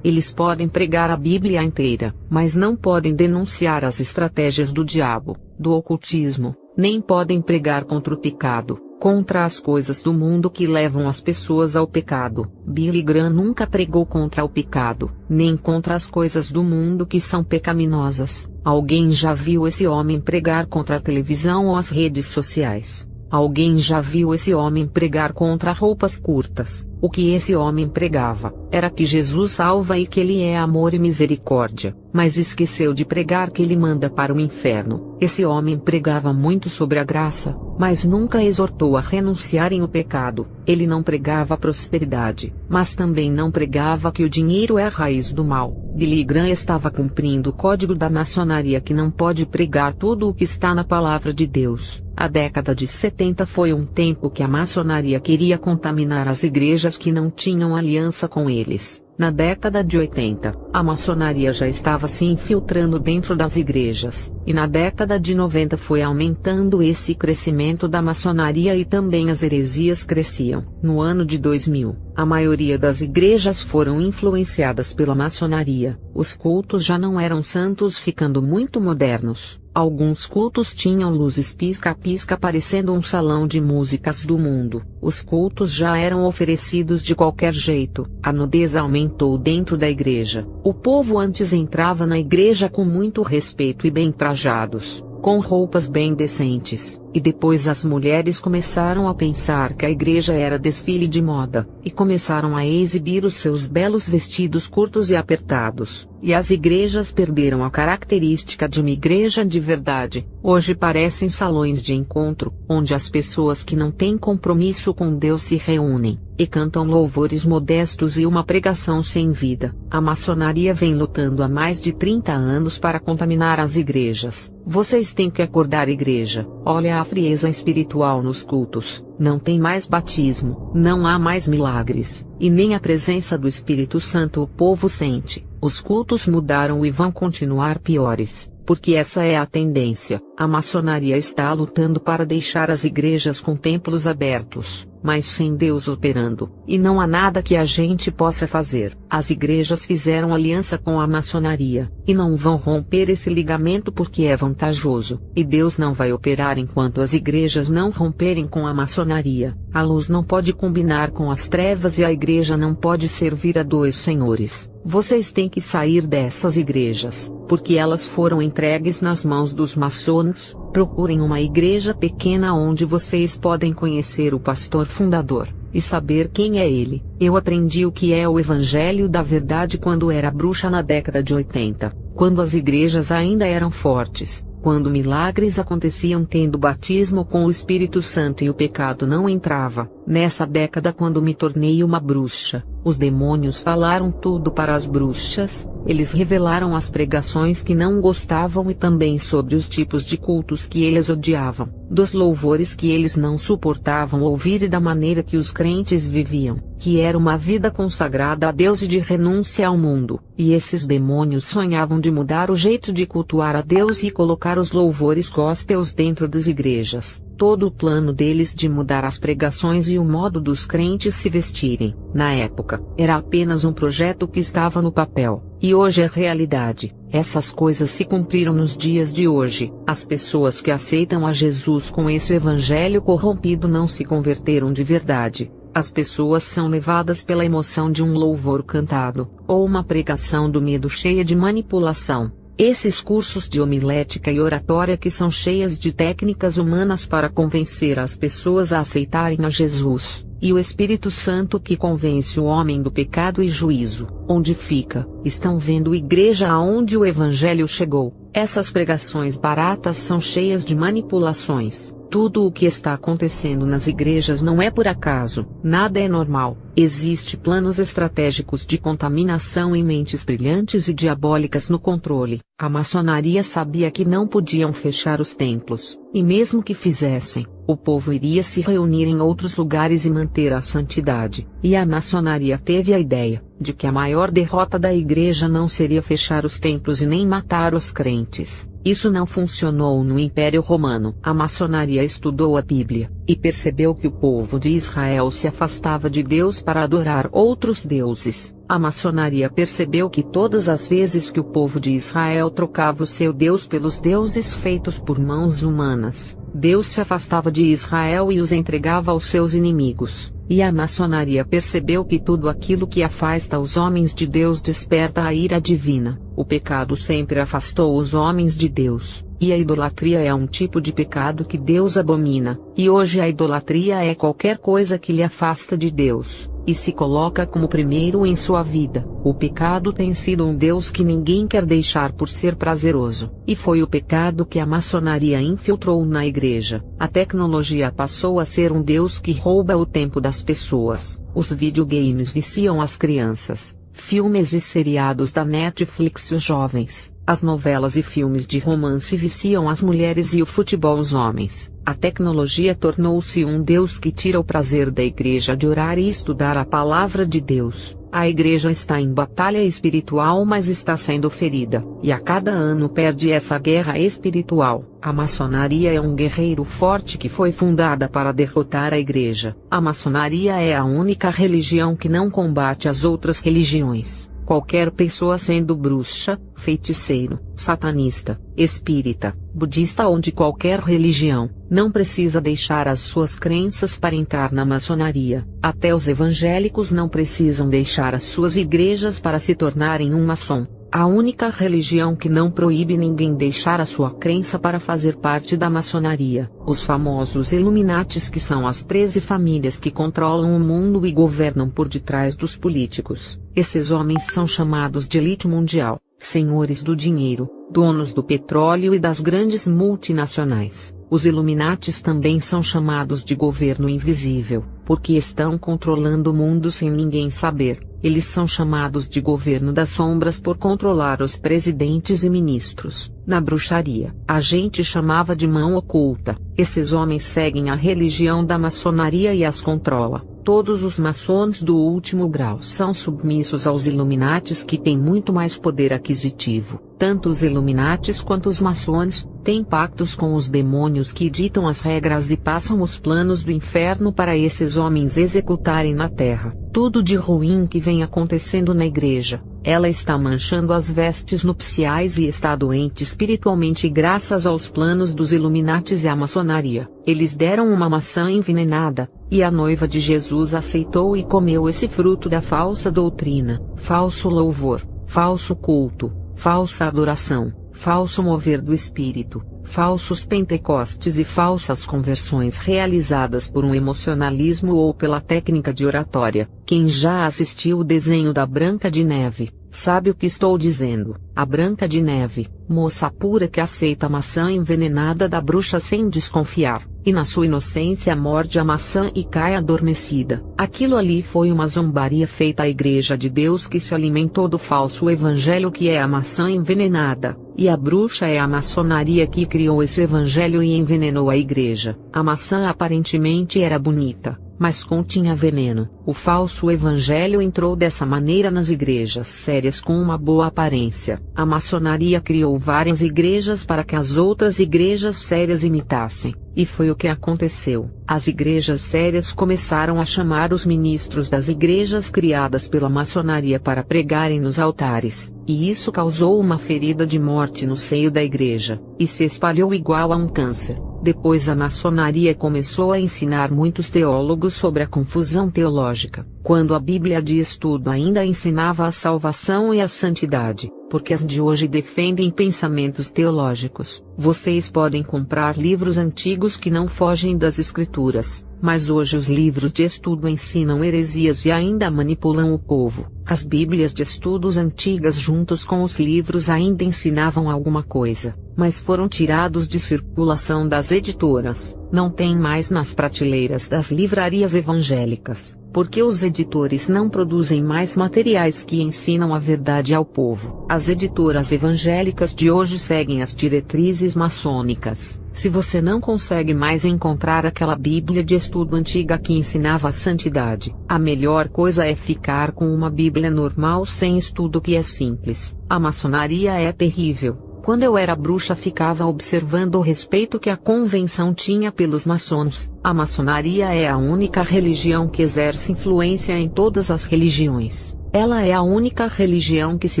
Eles podem pregar a Bíblia inteira, mas não podem denunciar as estratégias do diabo, do ocultismo, nem podem pregar contra o pecado, contra as coisas do mundo que levam as pessoas ao pecado. Billy Graham nunca pregou contra o pecado, nem contra as coisas do mundo que são pecaminosas. Alguém já viu esse homem pregar contra a televisão ou as redes sociais? Alguém já viu esse homem pregar contra roupas curtas? O que esse homem pregava era que Jesus salva e que ele é amor e misericórdia, mas esqueceu de pregar que ele manda para o inferno. Esse homem pregava muito sobre a graça, mas nunca exortou a renunciarem ao pecado. Ele não pregava a prosperidade, mas também não pregava que o dinheiro é a raiz do mal. Billy Graham estava cumprindo o código da maçonaria que não pode pregar tudo o que está na palavra de Deus. A década de 70 foi um tempo que a maçonaria queria contaminar as igrejas que não tinham aliança com eles. Na década de 80, a maçonaria já estava se infiltrando dentro das igrejas, e na década de 90 foi aumentando esse crescimento da maçonaria e também as heresias cresciam. No ano de 2000, a maioria das igrejas foram influenciadas pela maçonaria. Os cultos já não eram santos, ficando muito modernos. Alguns cultos tinham luzes pisca-pisca parecendo um salão de músicas do mundo. Os cultos já eram oferecidos de qualquer jeito. A nudez aumentou dentro da igreja. O povo antes entrava na igreja com muito respeito e bem trajados, com roupas bem decentes, e depois as mulheres começaram a pensar que a igreja era desfile de moda, e começaram a exibir os seus belos vestidos curtos e apertados, e as igrejas perderam a característica de uma igreja de verdade. Hoje parecem salões de encontro, onde as pessoas que não têm compromisso com Deus se reúnem, e cantam louvores modestos e uma pregação sem vida. A maçonaria vem lutando há mais de 30 anos para contaminar as igrejas. Vocês têm que acordar, igreja. Olha a frieza espiritual nos cultos. Não tem mais batismo, não há mais milagres, e nem a presença do Espírito Santo o povo sente. Os cultos mudaram e vão continuar piores, porque essa é a tendência. A maçonaria está lutando para deixar as igrejas com templos abertos, mas sem Deus operando, e não há nada que a gente possa fazer. As igrejas fizeram aliança com a maçonaria, e não vão romper esse ligamento porque é vantajoso, e Deus não vai operar enquanto as igrejas não romperem com a maçonaria. A luz não pode combinar com as trevas e a igreja não pode servir a dois senhores. Vocês têm que sair dessas igrejas, porque elas foram entregues nas mãos dos maçons. Procurem uma igreja pequena onde vocês podem conhecer o pastor fundador, e saber quem é ele. Eu aprendi o que é o Evangelho da Verdade quando era bruxa na década de 80, quando as igrejas ainda eram fortes, quando milagres aconteciam tendo batismo com o Espírito Santo e o pecado não entrava. Nessa década, quando me tornei uma bruxa, os demônios falaram tudo para as bruxas, eles revelaram as pregações que não gostavam e também sobre os tipos de cultos que eles odiavam, dos louvores que eles não suportavam ouvir e da maneira que os crentes viviam, que era uma vida consagrada a Deus e de renúncia ao mundo. E esses demônios sonhavam de mudar o jeito de cultuar a Deus e colocar os louvores gospels dentro das igrejas. Todo o plano deles de mudar as pregações e o modo dos crentes se vestirem, na época, era apenas um projeto que estava no papel, e hoje é realidade. Essas coisas se cumpriram nos dias de hoje. As pessoas que aceitam a Jesus com esse evangelho corrompido não se converteram de verdade. As pessoas são levadas pela emoção de um louvor cantado, ou uma pregação do medo cheia de manipulação. Esses cursos de homilética e oratória que são cheias de técnicas humanas para convencer as pessoas a aceitarem a Jesus, e o Espírito Santo que convence o homem do pecado e juízo. Onde fica? Estão vendo igreja aonde o Evangelho chegou? Essas pregações baratas são cheias de manipulações. Tudo o que está acontecendo nas igrejas não é por acaso, nada é normal. Existem planos estratégicos de contaminação e mentes brilhantes e diabólicas no controle. A maçonaria sabia que não podiam fechar os templos, e mesmo que fizessem, o povo iria se reunir em outros lugares e manter a santidade. E a maçonaria teve a ideia de que a maior derrota da igreja não seria fechar os templos e nem matar os crentes. Isso não funcionou no Império Romano. A maçonaria estudou a Bíblia, e percebeu que o povo de Israel se afastava de Deus para adorar outros deuses. A maçonaria percebeu que todas as vezes que o povo de Israel trocava o seu Deus pelos deuses feitos por mãos humanas, Deus se afastava de Israel e os entregava aos seus inimigos. E a maçonaria percebeu que tudo aquilo que afasta os homens de Deus desperta a ira divina. O pecado sempre afastou os homens de Deus, e a idolatria é um tipo de pecado que Deus abomina. E hoje a idolatria é qualquer coisa que lhe afasta de Deus, e se coloca como primeiro em sua vida. O pecado tem sido um Deus que ninguém quer deixar por ser prazeroso, e foi o pecado que a maçonaria infiltrou na igreja. A tecnologia passou a ser um Deus que rouba o tempo das pessoas. Os videogames viciam as crianças, filmes e seriados da Netflix os jovens, as novelas e filmes de romance viciam as mulheres e o futebol os homens. A tecnologia tornou-se um Deus que tira o prazer da igreja de orar e estudar a palavra de Deus. A igreja está em batalha espiritual, mas está sendo ferida, e a cada ano perde essa guerra espiritual. A maçonaria é um guerreiro forte que foi fundada para derrotar a igreja. A maçonaria é a única religião que não combate as outras religiões. Qualquer pessoa, sendo bruxa, feiticeiro, satanista, espírita, budista ou de qualquer religião, não precisa deixar as suas crenças para entrar na maçonaria. Até os evangélicos não precisam deixar as suas igrejas para se tornarem um maçom. A única religião que não proíbe ninguém deixar a sua crença para fazer parte da maçonaria, os famosos Illuminatis, que são as 13 famílias que controlam o mundo e governam por detrás dos políticos. Esses homens são chamados de elite mundial, senhores do dinheiro, donos do petróleo e das grandes multinacionais. Os Illuminatis também são chamados de governo invisível, porque estão controlando o mundo sem ninguém saber. Eles são chamados de governo das sombras por controlar os presidentes e ministros. Na bruxaria, a gente chamava de mão oculta. Esses homens seguem a religião da maçonaria e as controla. Todos os maçons do último grau são submissos aos Illuminatis, que têm muito mais poder aquisitivo. Tanto os Illuminatis quanto os maçons têm pactos com os demônios que ditam as regras e passam os planos do inferno para esses homens executarem na terra. Tudo de ruim que vem acontecendo na igreja, ela está manchando as vestes nupciais e está doente espiritualmente graças aos planos dos Illuminatis e à maçonaria. Eles deram uma maçã envenenada, e a noiva de Jesus aceitou e comeu esse fruto da falsa doutrina, falso louvor, falso culto, falsa adoração, falso mover do espírito, falsos pentecostes e falsas conversões realizadas por um emocionalismo ou pela técnica de oratória. Quem já assistiu o desenho da Branca de Neve, sabe o que estou dizendo. A Branca de Neve, moça pura que aceita a maçã envenenada da bruxa sem desconfiar, e na sua inocência morde a maçã e cai adormecida. Aquilo ali foi uma zombaria feita à Igreja de Deus, que se alimentou do falso evangelho, que é a maçã envenenada, e a bruxa é a maçonaria que criou esse evangelho e envenenou a igreja. A maçã aparentemente era bonita, mas continha veneno. O falso evangelho entrou dessa maneira nas igrejas sérias com uma boa aparência. A maçonaria criou várias igrejas para que as outras igrejas sérias imitassem, e foi o que aconteceu. As igrejas sérias começaram a chamar os ministros das igrejas criadas pela maçonaria para pregarem nos altares, e isso causou uma ferida de morte no seio da igreja, e se espalhou igual a um câncer. Depois a maçonaria começou a ensinar muitos teólogos sobre a confusão teológica, quando a Bíblia de estudo ainda ensinava a salvação e a santidade, porque as de hoje defendem pensamentos teológicos. Vocês podem comprar livros antigos que não fogem das escrituras, mas hoje os livros de estudo ensinam heresias e ainda manipulam o povo. As Bíblias de estudos antigas juntos com os livros ainda ensinavam alguma coisa, mas foram tirados de circulação das editoras. Não tem mais nas prateleiras das livrarias evangélicas, porque os editores não produzem mais materiais que ensinam a verdade ao povo. As editoras evangélicas de hoje seguem as diretrizes maçônicas. Se você não consegue mais encontrar aquela Bíblia de estudo antiga que ensinava a santidade, a melhor coisa é ficar com uma Bíblia normal sem estudo, que é simples. A maçonaria é terrível. Quando eu era bruxa, ficava observando o respeito que a convenção tinha pelos maçons. A maçonaria é a única religião que exerce influência em todas as religiões. Ela é a única religião que se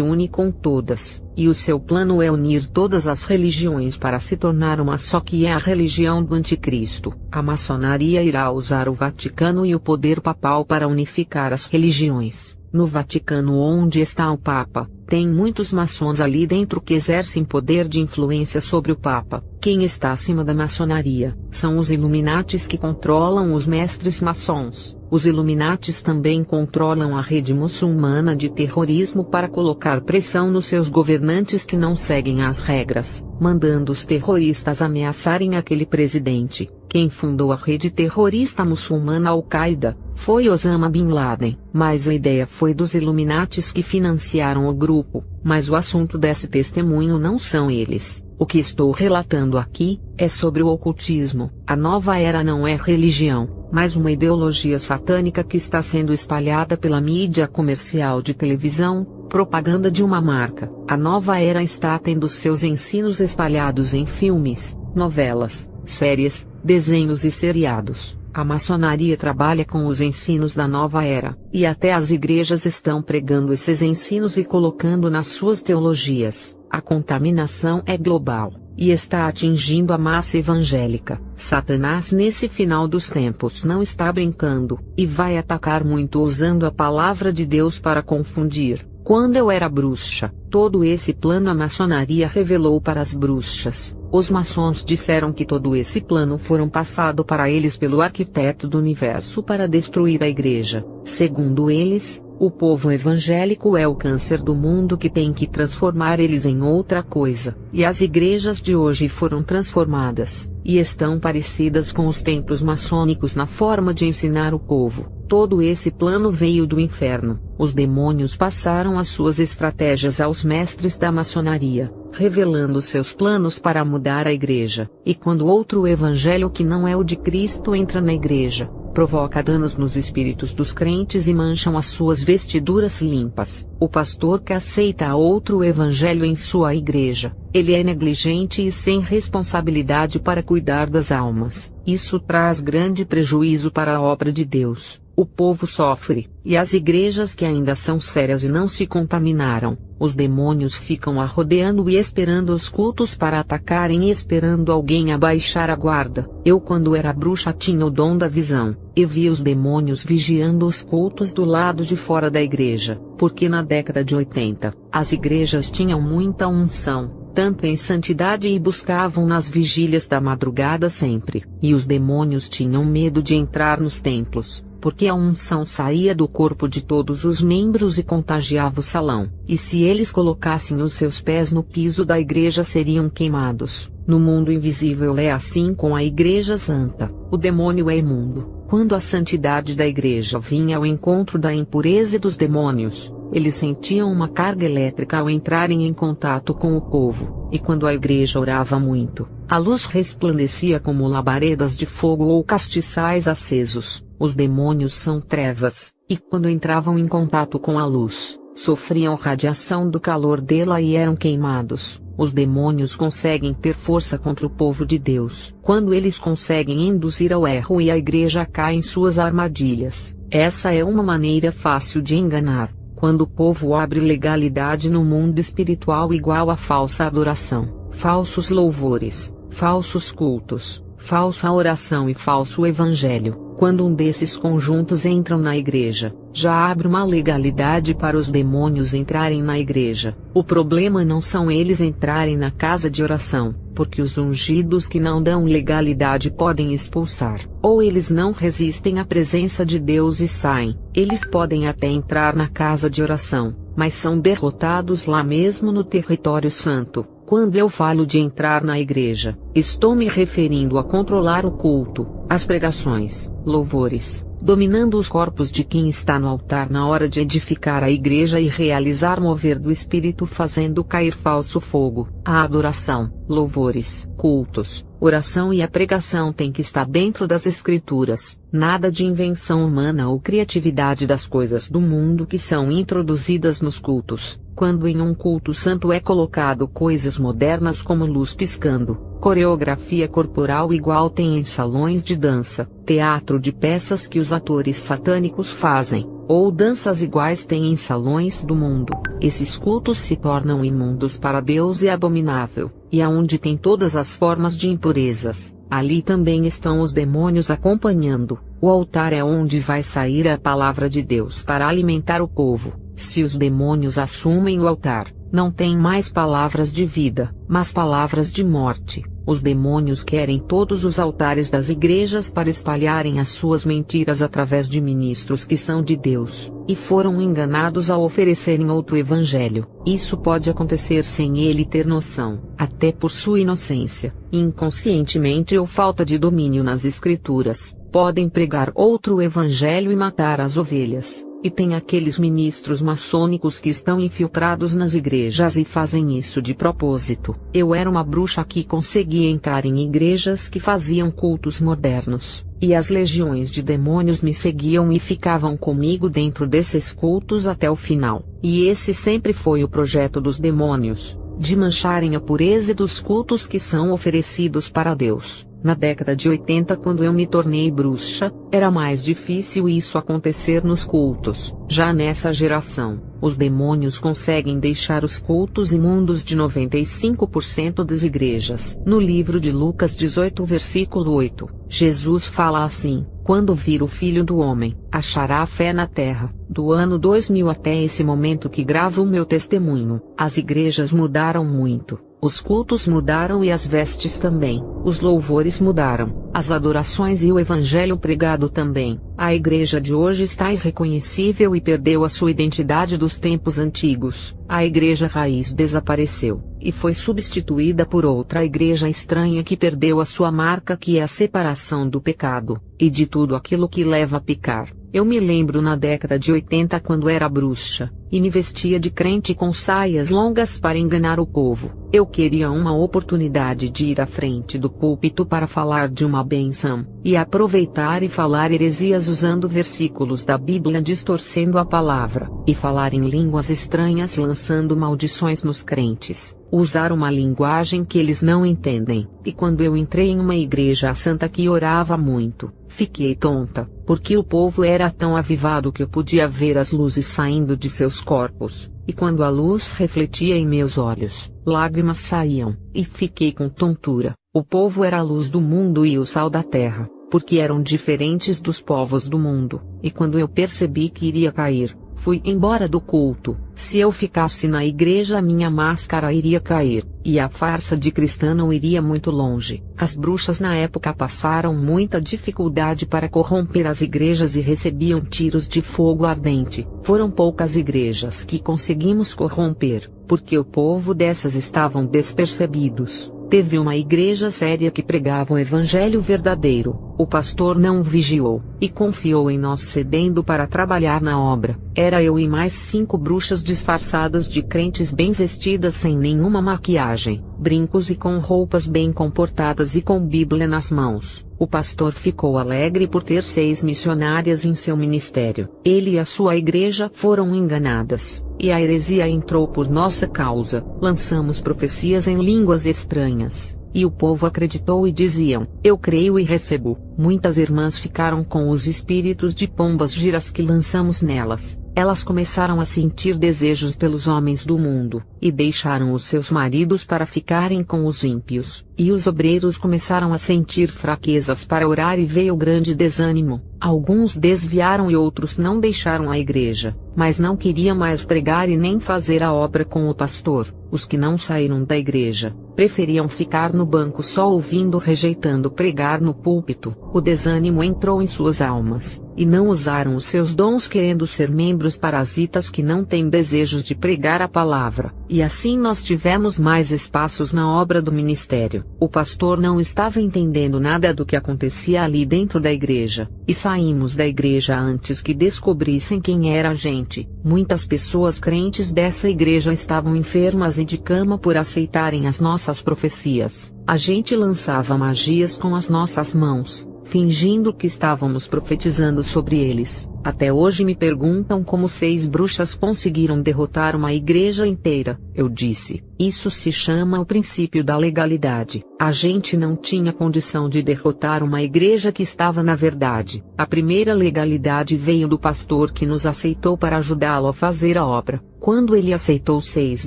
une com todas, e o seu plano é unir todas as religiões para se tornar uma só, que é a religião do anticristo. A maçonaria irá usar o Vaticano e o poder papal para unificar as religiões. No Vaticano, onde está o Papa, tem muitos maçons ali dentro que exercem poder de influência sobre o Papa. Quem está acima da maçonaria são os Illuminatis, que controlam os mestres maçons. Os Illuminatis também controlam a rede muçulmana de terrorismo para colocar pressão nos seus governantes que não seguem as regras, mandando os terroristas ameaçarem aquele presidente. Quem fundou a rede terrorista muçulmana Al-Qaeda foi Osama Bin Laden, mas a ideia foi dos Illuminatis, que financiaram o grupo. Mas o assunto desse testemunho não são eles. O que estou relatando aqui é sobre o ocultismo. A nova era não é religião, mas uma ideologia satânica que está sendo espalhada pela mídia comercial de televisão, propaganda de uma marca. A nova era está tendo seus ensinos espalhados em filmes, novelas, séries, desenhos e seriados. A maçonaria trabalha com os ensinos da nova era, e até as igrejas estão pregando esses ensinos e colocando nas suas teologias. A contaminação é global, e está atingindo a massa evangélica. Satanás nesse final dos tempos não está brincando, e vai atacar muito usando a palavra de Deus para confundir. Quando eu era bruxa, todo esse plano a maçonaria revelou para as bruxas. Os maçons disseram que todo esse plano foram passado para eles pelo arquiteto do universo para destruir a igreja. Segundo eles, o povo evangélico é o câncer do mundo que tem que transformar eles em outra coisa. E as igrejas de hoje foram transformadas, e estão parecidas com os templos maçônicos na forma de ensinar o povo. Todo esse plano veio do inferno. Os demônios passaram as suas estratégias aos mestres da maçonaria, revelando seus planos para mudar a igreja. E quando outro evangelho que não é o de Cristo entra na igreja, provoca danos nos espíritos dos crentes e mancham as suas vestiduras limpas. O pastor que aceita outro evangelho em sua igreja, ele é negligente e sem responsabilidade para cuidar das almas. Isso traz grande prejuízo para a obra de Deus. O povo sofre, e as igrejas que ainda são sérias e não se contaminaram, os demônios ficam rodeando e esperando os cultos para atacarem e esperando alguém abaixar a guarda. Eu, quando era bruxa, tinha o dom da visão, e via os demônios vigiando os cultos do lado de fora da igreja, porque na década de 80, as igrejas tinham muita unção, tanto em santidade, e buscavam nas vigílias da madrugada sempre, e os demônios tinham medo de entrar nos templos, porque a unção saía do corpo de todos os membros e contagiava o salão, e se eles colocassem os seus pés no piso da igreja seriam queimados. No mundo invisível é assim com a igreja santa. O demônio é imundo. Quando a santidade da igreja vinha ao encontro da impureza dos demônios, eles sentiam uma carga elétrica ao entrarem em contato com o povo, e quando a igreja orava muito, a luz resplandecia como labaredas de fogo ou castiçais acesos. Os demônios são trevas, e quando entravam em contato com a luz, sofriam radiação do calor dela e eram queimados. Os demônios conseguem ter força contra o povo de Deus quando eles conseguem induzir ao erro e a igreja cai em suas armadilhas. Essa é uma maneira fácil de enganar. Quando o povo abre legalidade no mundo espiritual igual a falsa adoração, falsos louvores, falsos cultos, falsa oração e falso evangelho. Quando um desses conjuntos entram na igreja, já abre uma legalidade para os demônios entrarem na igreja. O problema não são eles entrarem na casa de oração, porque os ungidos que não dão legalidade podem expulsar, ou eles não resistem à presença de Deus e saem. Eles podem até entrar na casa de oração, mas são derrotados lá mesmo no território santo. Quando eu falo de entrar na igreja, estou me referindo a controlar o culto, as pregações, louvores, dominando os corpos de quem está no altar na hora de edificar a igreja e realizar mover do Espírito fazendo cair falso fogo. A adoração, louvores, cultos, oração e a pregação tem que estar dentro das Escrituras, nada de invenção humana ou criatividade das coisas do mundo que são introduzidas nos cultos. Quando em um culto santo é colocado coisas modernas como luz piscando, coreografia corporal igual tem em salões de dança, teatro de peças que os atores satânicos fazem, ou danças iguais tem em salões do mundo, esses cultos se tornam imundos para Deus e abominável, e aonde tem todas as formas de impurezas, ali também estão os demônios acompanhando. O altar é onde vai sair a palavra de Deus para alimentar o povo. Se os demônios assumem o altar, não tem mais palavras de vida, mas palavras de morte. Os demônios querem todos os altares das igrejas para espalharem as suas mentiras através de ministros que são de Deus, e foram enganados ao oferecerem outro evangelho. Isso pode acontecer sem ele ter noção, até por sua inocência, inconscientemente ou falta de domínio nas Escrituras. Podem pregar outro evangelho e matar as ovelhas. E tem aqueles ministros maçônicos que estão infiltrados nas igrejas e fazem isso de propósito. Eu era uma bruxa que conseguia entrar em igrejas que faziam cultos modernos, e as legiões de demônios me seguiam e ficavam comigo dentro desses cultos até o final. E esse sempre foi o projeto dos demônios, de mancharem a pureza dos cultos que são oferecidos para Deus. Na década de 80, quando eu me tornei bruxa, era mais difícil isso acontecer nos cultos. Já nessa geração, os demônios conseguem deixar os cultos imundos de 95% das igrejas. No livro de Lucas 18, versículo 8, Jesus fala assim: quando vir o Filho do Homem, achará fé na terra. Do ano 2000 até esse momento que gravo o meu testemunho, as igrejas mudaram muito. Os cultos mudaram e as vestes também. Os louvores mudaram, as adorações e o evangelho pregado também. A igreja de hoje está irreconhecível e perdeu a sua identidade dos tempos antigos. A igreja raiz desapareceu, e foi substituída por outra igreja estranha que perdeu a sua marca, que é a separação do pecado, e de tudo aquilo que leva a pecar. Eu me lembro na década de 80, quando era bruxa, e me vestia de crente com saias longas para enganar o povo. Eu queria uma oportunidade de ir à frente do púlpito para falar de uma bênção, e aproveitar e falar heresias usando versículos da Bíblia distorcendo a palavra, e falar em línguas estranhas lançando maldições nos crentes. Usar uma linguagem que eles não entendem. E quando eu entrei em uma igreja santa que orava muito, fiquei tonta, porque o povo era tão avivado que eu podia ver as luzes saindo de seus corpos, e quando a luz refletia em meus olhos, lágrimas saíam, e fiquei com tontura. O povo era a luz do mundo e o sal da terra, porque eram diferentes dos povos do mundo, e quando eu percebi que iria cair, fui embora do culto. Se eu ficasse na igreja, minha máscara iria cair, e a farsa de cristã não iria muito longe. As bruxas na época passaram muita dificuldade para corromper as igrejas e recebiam tiros de fogo ardente. Foram poucas igrejas que conseguimos corromper, porque o povo dessas estavam despercebidos. Teve uma igreja séria que pregava o evangelho verdadeiro. O pastor não vigiou, e confiou em nós cedendo para trabalhar na obra. Era eu e mais 5 bruxas disfarçadas de crentes bem vestidas sem nenhuma maquiagem, brincos e com roupas bem comportadas e com Bíblia nas mãos. O pastor ficou alegre por ter 6 missionárias em seu ministério. Ele e a sua igreja foram enganadas, e a heresia entrou por nossa causa. Lançamos profecias em línguas estranhas, e o povo acreditou e diziam: eu creio e recebo. Muitas irmãs ficaram com os espíritos de pombas giras que lançamos nelas. Elas começaram a sentir desejos pelos homens do mundo, e deixaram os seus maridos para ficarem com os ímpios. E os obreiros começaram a sentir fraquezas para orar e veio grande desânimo. Alguns desviaram e outros não deixaram a igreja, mas não queriam mais pregar e nem fazer a obra com o pastor. Os que não saíram da igreja, preferiam ficar no banco só ouvindo, rejeitando pregar no púlpito. O desânimo entrou em suas almas, e não usaram os seus dons querendo ser membros parasitas que não têm desejos de pregar a palavra. E assim nós tivemos mais espaços na obra do ministério. O pastor não estava entendendo nada do que acontecia ali dentro da igreja, e saímos da igreja antes que descobrissem quem era a gente. Muitas pessoas crentes dessa igreja estavam enfermas e de cama por aceitarem as nossas profecias. A gente lançava magias com as nossas mãos, fingindo que estávamos profetizando sobre eles. Até hoje me perguntam como 6 bruxas conseguiram derrotar uma igreja inteira. Eu disse: isso se chama o princípio da legalidade. A gente não tinha condição de derrotar uma igreja que estava na verdade. A primeira legalidade veio do pastor que nos aceitou para ajudá-lo a fazer a obra. Quando ele aceitou 6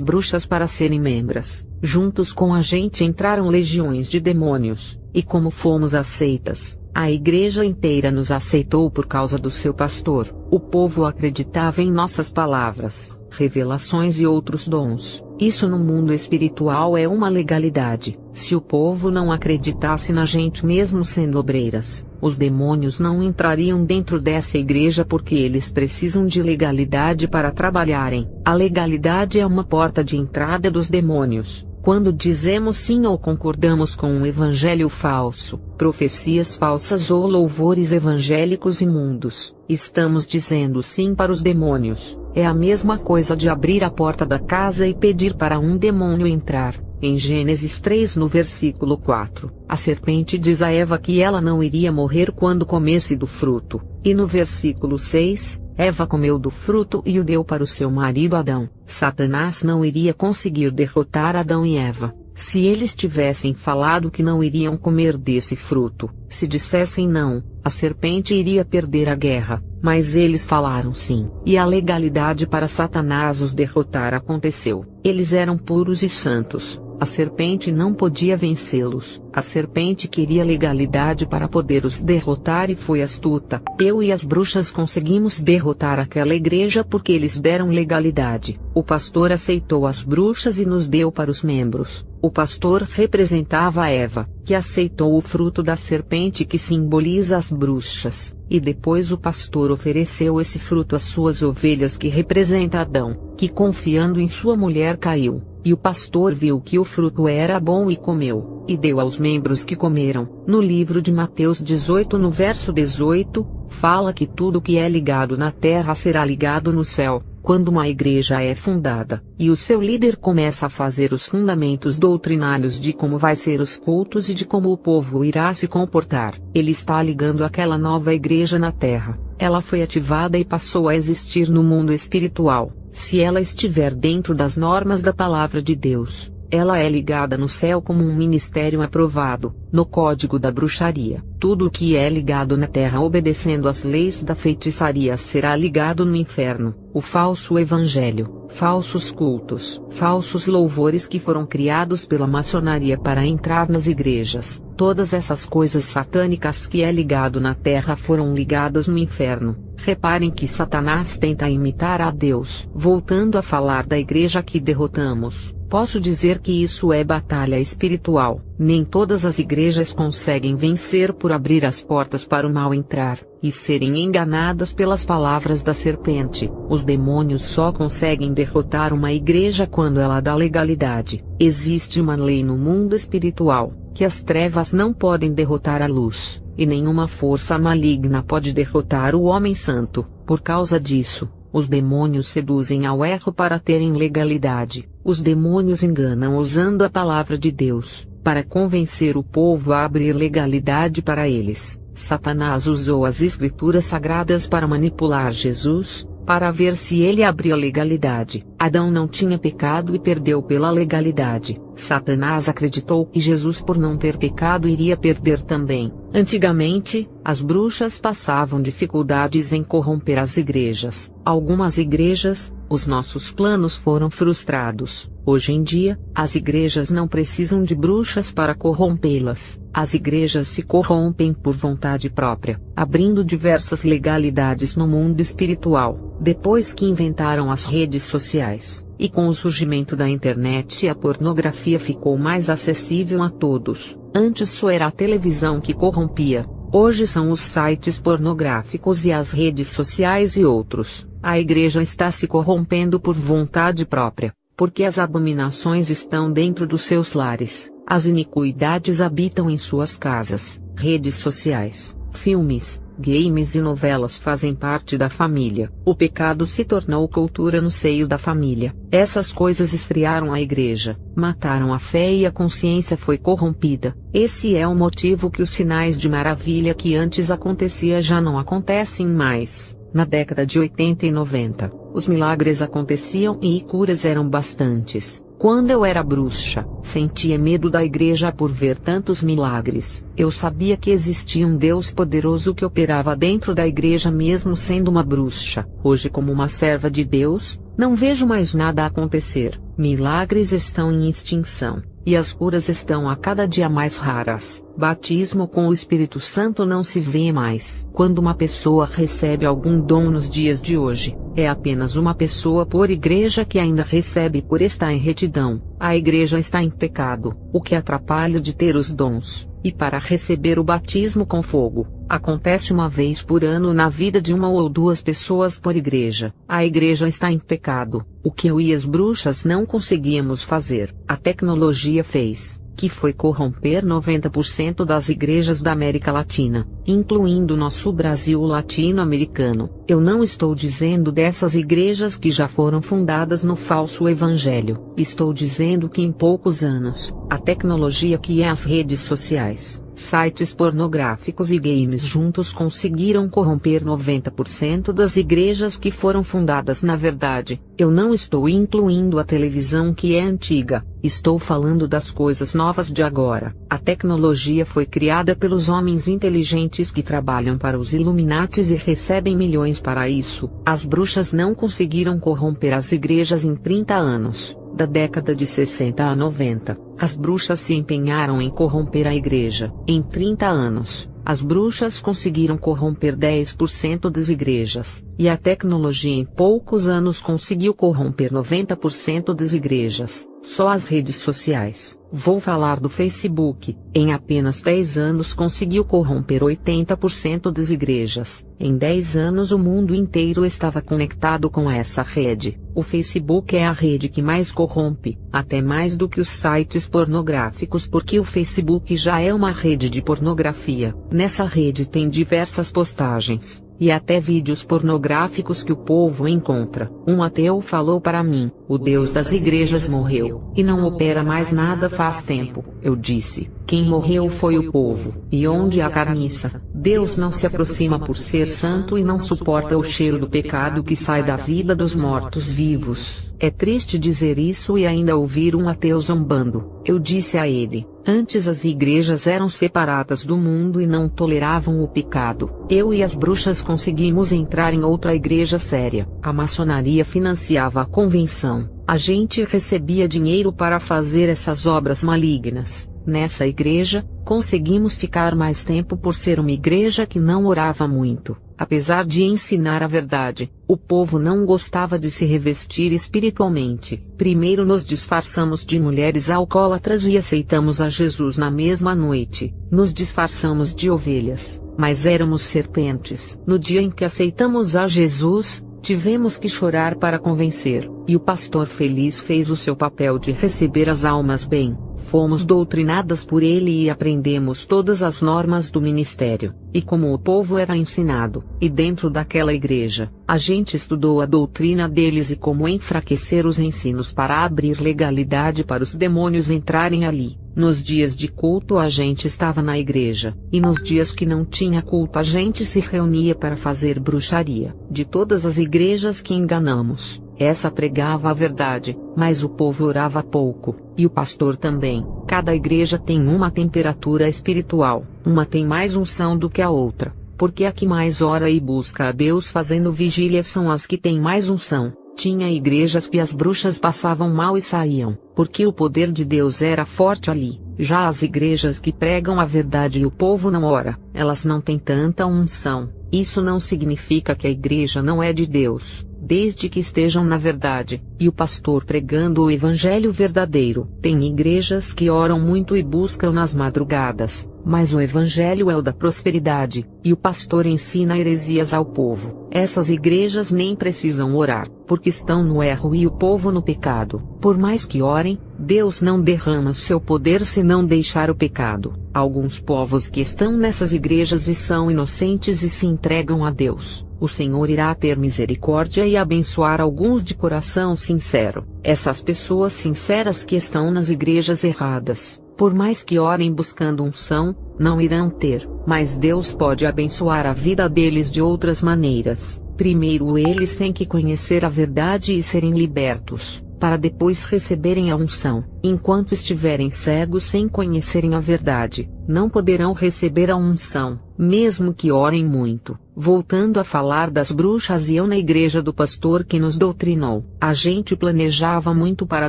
bruxas para serem membras, juntos com a gente entraram legiões de demônios, e como fomos aceitas, a igreja inteira nos aceitou por causa do seu pastor. O povo acreditava em nossas palavras, revelações e outros dons. Isso no mundo espiritual é uma legalidade. Se o povo não acreditasse na gente mesmo sendo obreiras, os demônios não entrariam dentro dessa igreja porque eles precisam de legalidade para trabalharem. A legalidade é uma porta de entrada dos demônios. Quando dizemos sim ou concordamos com um evangelho falso, profecias falsas ou louvores evangélicos imundos, estamos dizendo sim para os demônios. É a mesma coisa de abrir a porta da casa e pedir para um demônio entrar. Em Gênesis 3 no versículo 4, a serpente diz a Eva que ela não iria morrer quando comesse do fruto, e no versículo 6, Eva comeu do fruto e o deu para o seu marido Adão. Satanás não iria conseguir derrotar Adão e Eva, Se eles tivessem falado que não iriam comer desse fruto, se dissessem não, a serpente iria perder a guerra, mas eles falaram sim. E a legalidade para Satanás os derrotar aconteceu. Eles eram puros e santos. A serpente não podia vencê-los. A serpente queria legalidade para poder os derrotar e foi astuta. Eu e as bruxas conseguimos derrotar aquela igreja porque eles deram legalidade. O pastor aceitou as bruxas e nos deu para os membros. O pastor representava Eva, que aceitou o fruto da serpente que simboliza as bruxas, e depois o pastor ofereceu esse fruto às suas ovelhas que representa Adão, que confiando em sua mulher caiu. E o pastor viu que o fruto era bom e comeu, e deu aos membros que comeram. No livro de Mateus 18 no verso 18, fala que tudo que é ligado na terra será ligado no céu. Quando uma igreja é fundada, e o seu líder começa a fazer os fundamentos doutrinários de como vai ser os cultos e de como o povo irá se comportar, ele está ligando aquela nova igreja na terra. Ela foi ativada e passou a existir no mundo espiritual. Se ela estiver dentro das normas da palavra de Deus, ela é ligada no céu como um ministério aprovado, no código da bruxaria. Tudo o que é ligado na terra obedecendo às leis da feitiçaria será ligado no inferno. O falso evangelho, falsos cultos, falsos louvores que foram criados pela maçonaria para entrar nas igrejas, todas essas coisas satânicas que é ligado na terra foram ligadas no inferno. Reparem que Satanás tenta imitar a Deus. Voltando a falar da igreja que derrotamos, posso dizer que isso é batalha espiritual. Nem todas as igrejas conseguem vencer por abrir as portas para o mal entrar, e serem enganadas pelas palavras da serpente. Os demônios só conseguem derrotar uma igreja quando ela dá legalidade. Existe uma lei no mundo espiritual, que as trevas não podem derrotar a luz, e nenhuma força maligna pode derrotar o homem santo. Por causa disso, os demônios seduzem ao erro para terem legalidade. Os demônios enganam usando a palavra de Deus, para convencer o povo a abrir legalidade para eles. Satanás usou as escrituras sagradas para manipular Jesus, para ver se ele abria legalidade. Adão não tinha pecado e perdeu pela legalidade. Satanás acreditou que Jesus, por não ter pecado, iria perder também. Antigamente, as bruxas passavam dificuldades em corromper as igrejas. Algumas igrejas, os nossos planos foram frustrados. Hoje em dia, as igrejas não precisam de bruxas para corrompê-las. As igrejas se corrompem por vontade própria, abrindo diversas legalidades no mundo espiritual. Depois que inventaram as redes sociais, e com o surgimento da internet, a pornografia ficou mais acessível a todos. Antes só era a televisão que corrompia. Hoje são os sites pornográficos e as redes sociais e outros. A igreja está se corrompendo por vontade própria, porque as abominações estão dentro dos seus lares, as iniquidades habitam em suas casas. Redes sociais, filmes, games e novelas fazem parte da família. O pecado se tornou cultura no seio da família. Essas coisas esfriaram a igreja, mataram a fé e a consciência foi corrompida. Esse é o motivo que os sinais de maravilha que antes acontecia já não acontecem mais. Na década de 80 e 90, os milagres aconteciam e curas eram bastantes. Quando eu era bruxa, sentia medo da igreja por ver tantos milagres. Eu sabia que existia um Deus poderoso que operava dentro da igreja mesmo sendo uma bruxa. Hoje, como uma serva de Deus, não vejo mais nada acontecer. Milagres estão em extinção, e as curas estão a cada dia mais raras. Batismo com o Espírito Santo não se vê mais. Quando uma pessoa recebe algum dom nos dias de hoje, é apenas uma pessoa por igreja que ainda recebe por estar em retidão. A igreja está em pecado, o que atrapalha de ter os dons. E para receber o batismo com fogo, acontece uma vez por ano na vida de uma ou duas pessoas por igreja. A igreja está em pecado, o que eu e as bruxas não conseguíamos fazer. A tecnologia fez, que foi corromper 90% das igrejas da América Latina, incluindo nosso Brasil latino-americano. Eu não estou dizendo dessas igrejas que já foram fundadas no falso evangelho. Estou dizendo que em poucos anos, a tecnologia que é as redes sociais, sites pornográficos e games juntos conseguiram corromper 90% das igrejas que foram fundadas. Na verdade, eu não estou incluindo a televisão que é antiga, estou falando das coisas novas de agora. A tecnologia foi criada pelos homens inteligentes que trabalham para os Illuminatis e recebem milhões para isso. As bruxas não conseguiram corromper as igrejas em 30 anos. Da década de 60 a 90, as bruxas se empenharam em corromper a igreja. Em 30 anos, as bruxas conseguiram corromper 10% das igrejas, e a tecnologia em poucos anos conseguiu corromper 90% das igrejas. Só as redes sociais, vou falar do Facebook, em apenas 10 anos conseguiu corromper 80% das igrejas. Em 10 anos o mundo inteiro estava conectado com essa rede. O Facebook é a rede que mais corrompe, até mais do que os sites pornográficos, porque o Facebook já é uma rede de pornografia. Nessa rede tem diversas postagens, e até vídeos pornográficos que o povo encontra. Um ateu falou para mim: o Deus das igrejas morreu, e não opera mais nada faz tempo. Eu disse: quem morreu foi o povo. E onde há carniça, Deus não se aproxima por ser santo e não suporta o cheiro do pecado que sai da vida dos mortos-vivos. É triste dizer isso e ainda ouvir um ateu zombando. Eu disse a ele: antes as igrejas eram separadas do mundo e não toleravam o pecado. Eu e as bruxas conseguimos entrar em outra igreja séria. A maçonaria financiava a convenção. A gente recebia dinheiro para fazer essas obras malignas. Nessa igreja, conseguimos ficar mais tempo por ser uma igreja que não orava muito. Apesar de ensinar a verdade, o povo não gostava de se revestir espiritualmente. Primeiro nos disfarçamos de mulheres alcoólatras e aceitamos a Jesus na mesma noite. Nos disfarçamos de ovelhas, mas éramos serpentes. No dia em que aceitamos a Jesus, tivemos que chorar para convencer, e o pastor feliz fez o seu papel de receber as almas bem. Fomos doutrinadas por ele e aprendemos todas as normas do ministério, e como o povo era ensinado, e dentro daquela igreja, a gente estudou a doutrina deles e como enfraquecer os ensinos para abrir legalidade para os demônios entrarem ali. Nos dias de culto a gente estava na igreja, e nos dias que não tinha culto a gente se reunia para fazer bruxaria. De todas as igrejas que enganamos, essa pregava a verdade, mas o povo orava pouco, e o pastor também. Cada igreja tem uma temperatura espiritual, uma tem mais unção do que a outra, porque a que mais ora e busca a Deus fazendo vigília são as que têm mais unção. Tinha igrejas que as bruxas passavam mal e saíam, porque o poder de Deus era forte ali. Já as igrejas que pregam a verdade e o povo não ora, elas não têm tanta unção. Isso não significa que a igreja não é de Deus, desde que estejam na verdade, e o pastor pregando o evangelho verdadeiro. Tem igrejas que oram muito e buscam nas madrugadas, mas o evangelho é o da prosperidade, e o pastor ensina heresias ao povo. Essas igrejas nem precisam orar, porque estão no erro e o povo no pecado. Por mais que orem, Deus não derrama seu poder se não deixar o pecado. Alguns povos que estão nessas igrejas e são inocentes e se entregam a Deus, o Senhor irá ter misericórdia e abençoar alguns de coração sincero. Essas pessoas sinceras que estão nas igrejas erradas, por mais que orem buscando unção, não irão ter, mas Deus pode abençoar a vida deles de outras maneiras. Primeiro eles têm que conhecer a verdade e serem libertos, para depois receberem a unção. Enquanto estiverem cegos sem conhecerem a verdade, não poderão receber a unção, mesmo que orem muito. Voltando a falar das bruxas e eu na igreja do pastor que nos doutrinou, a gente planejava muito para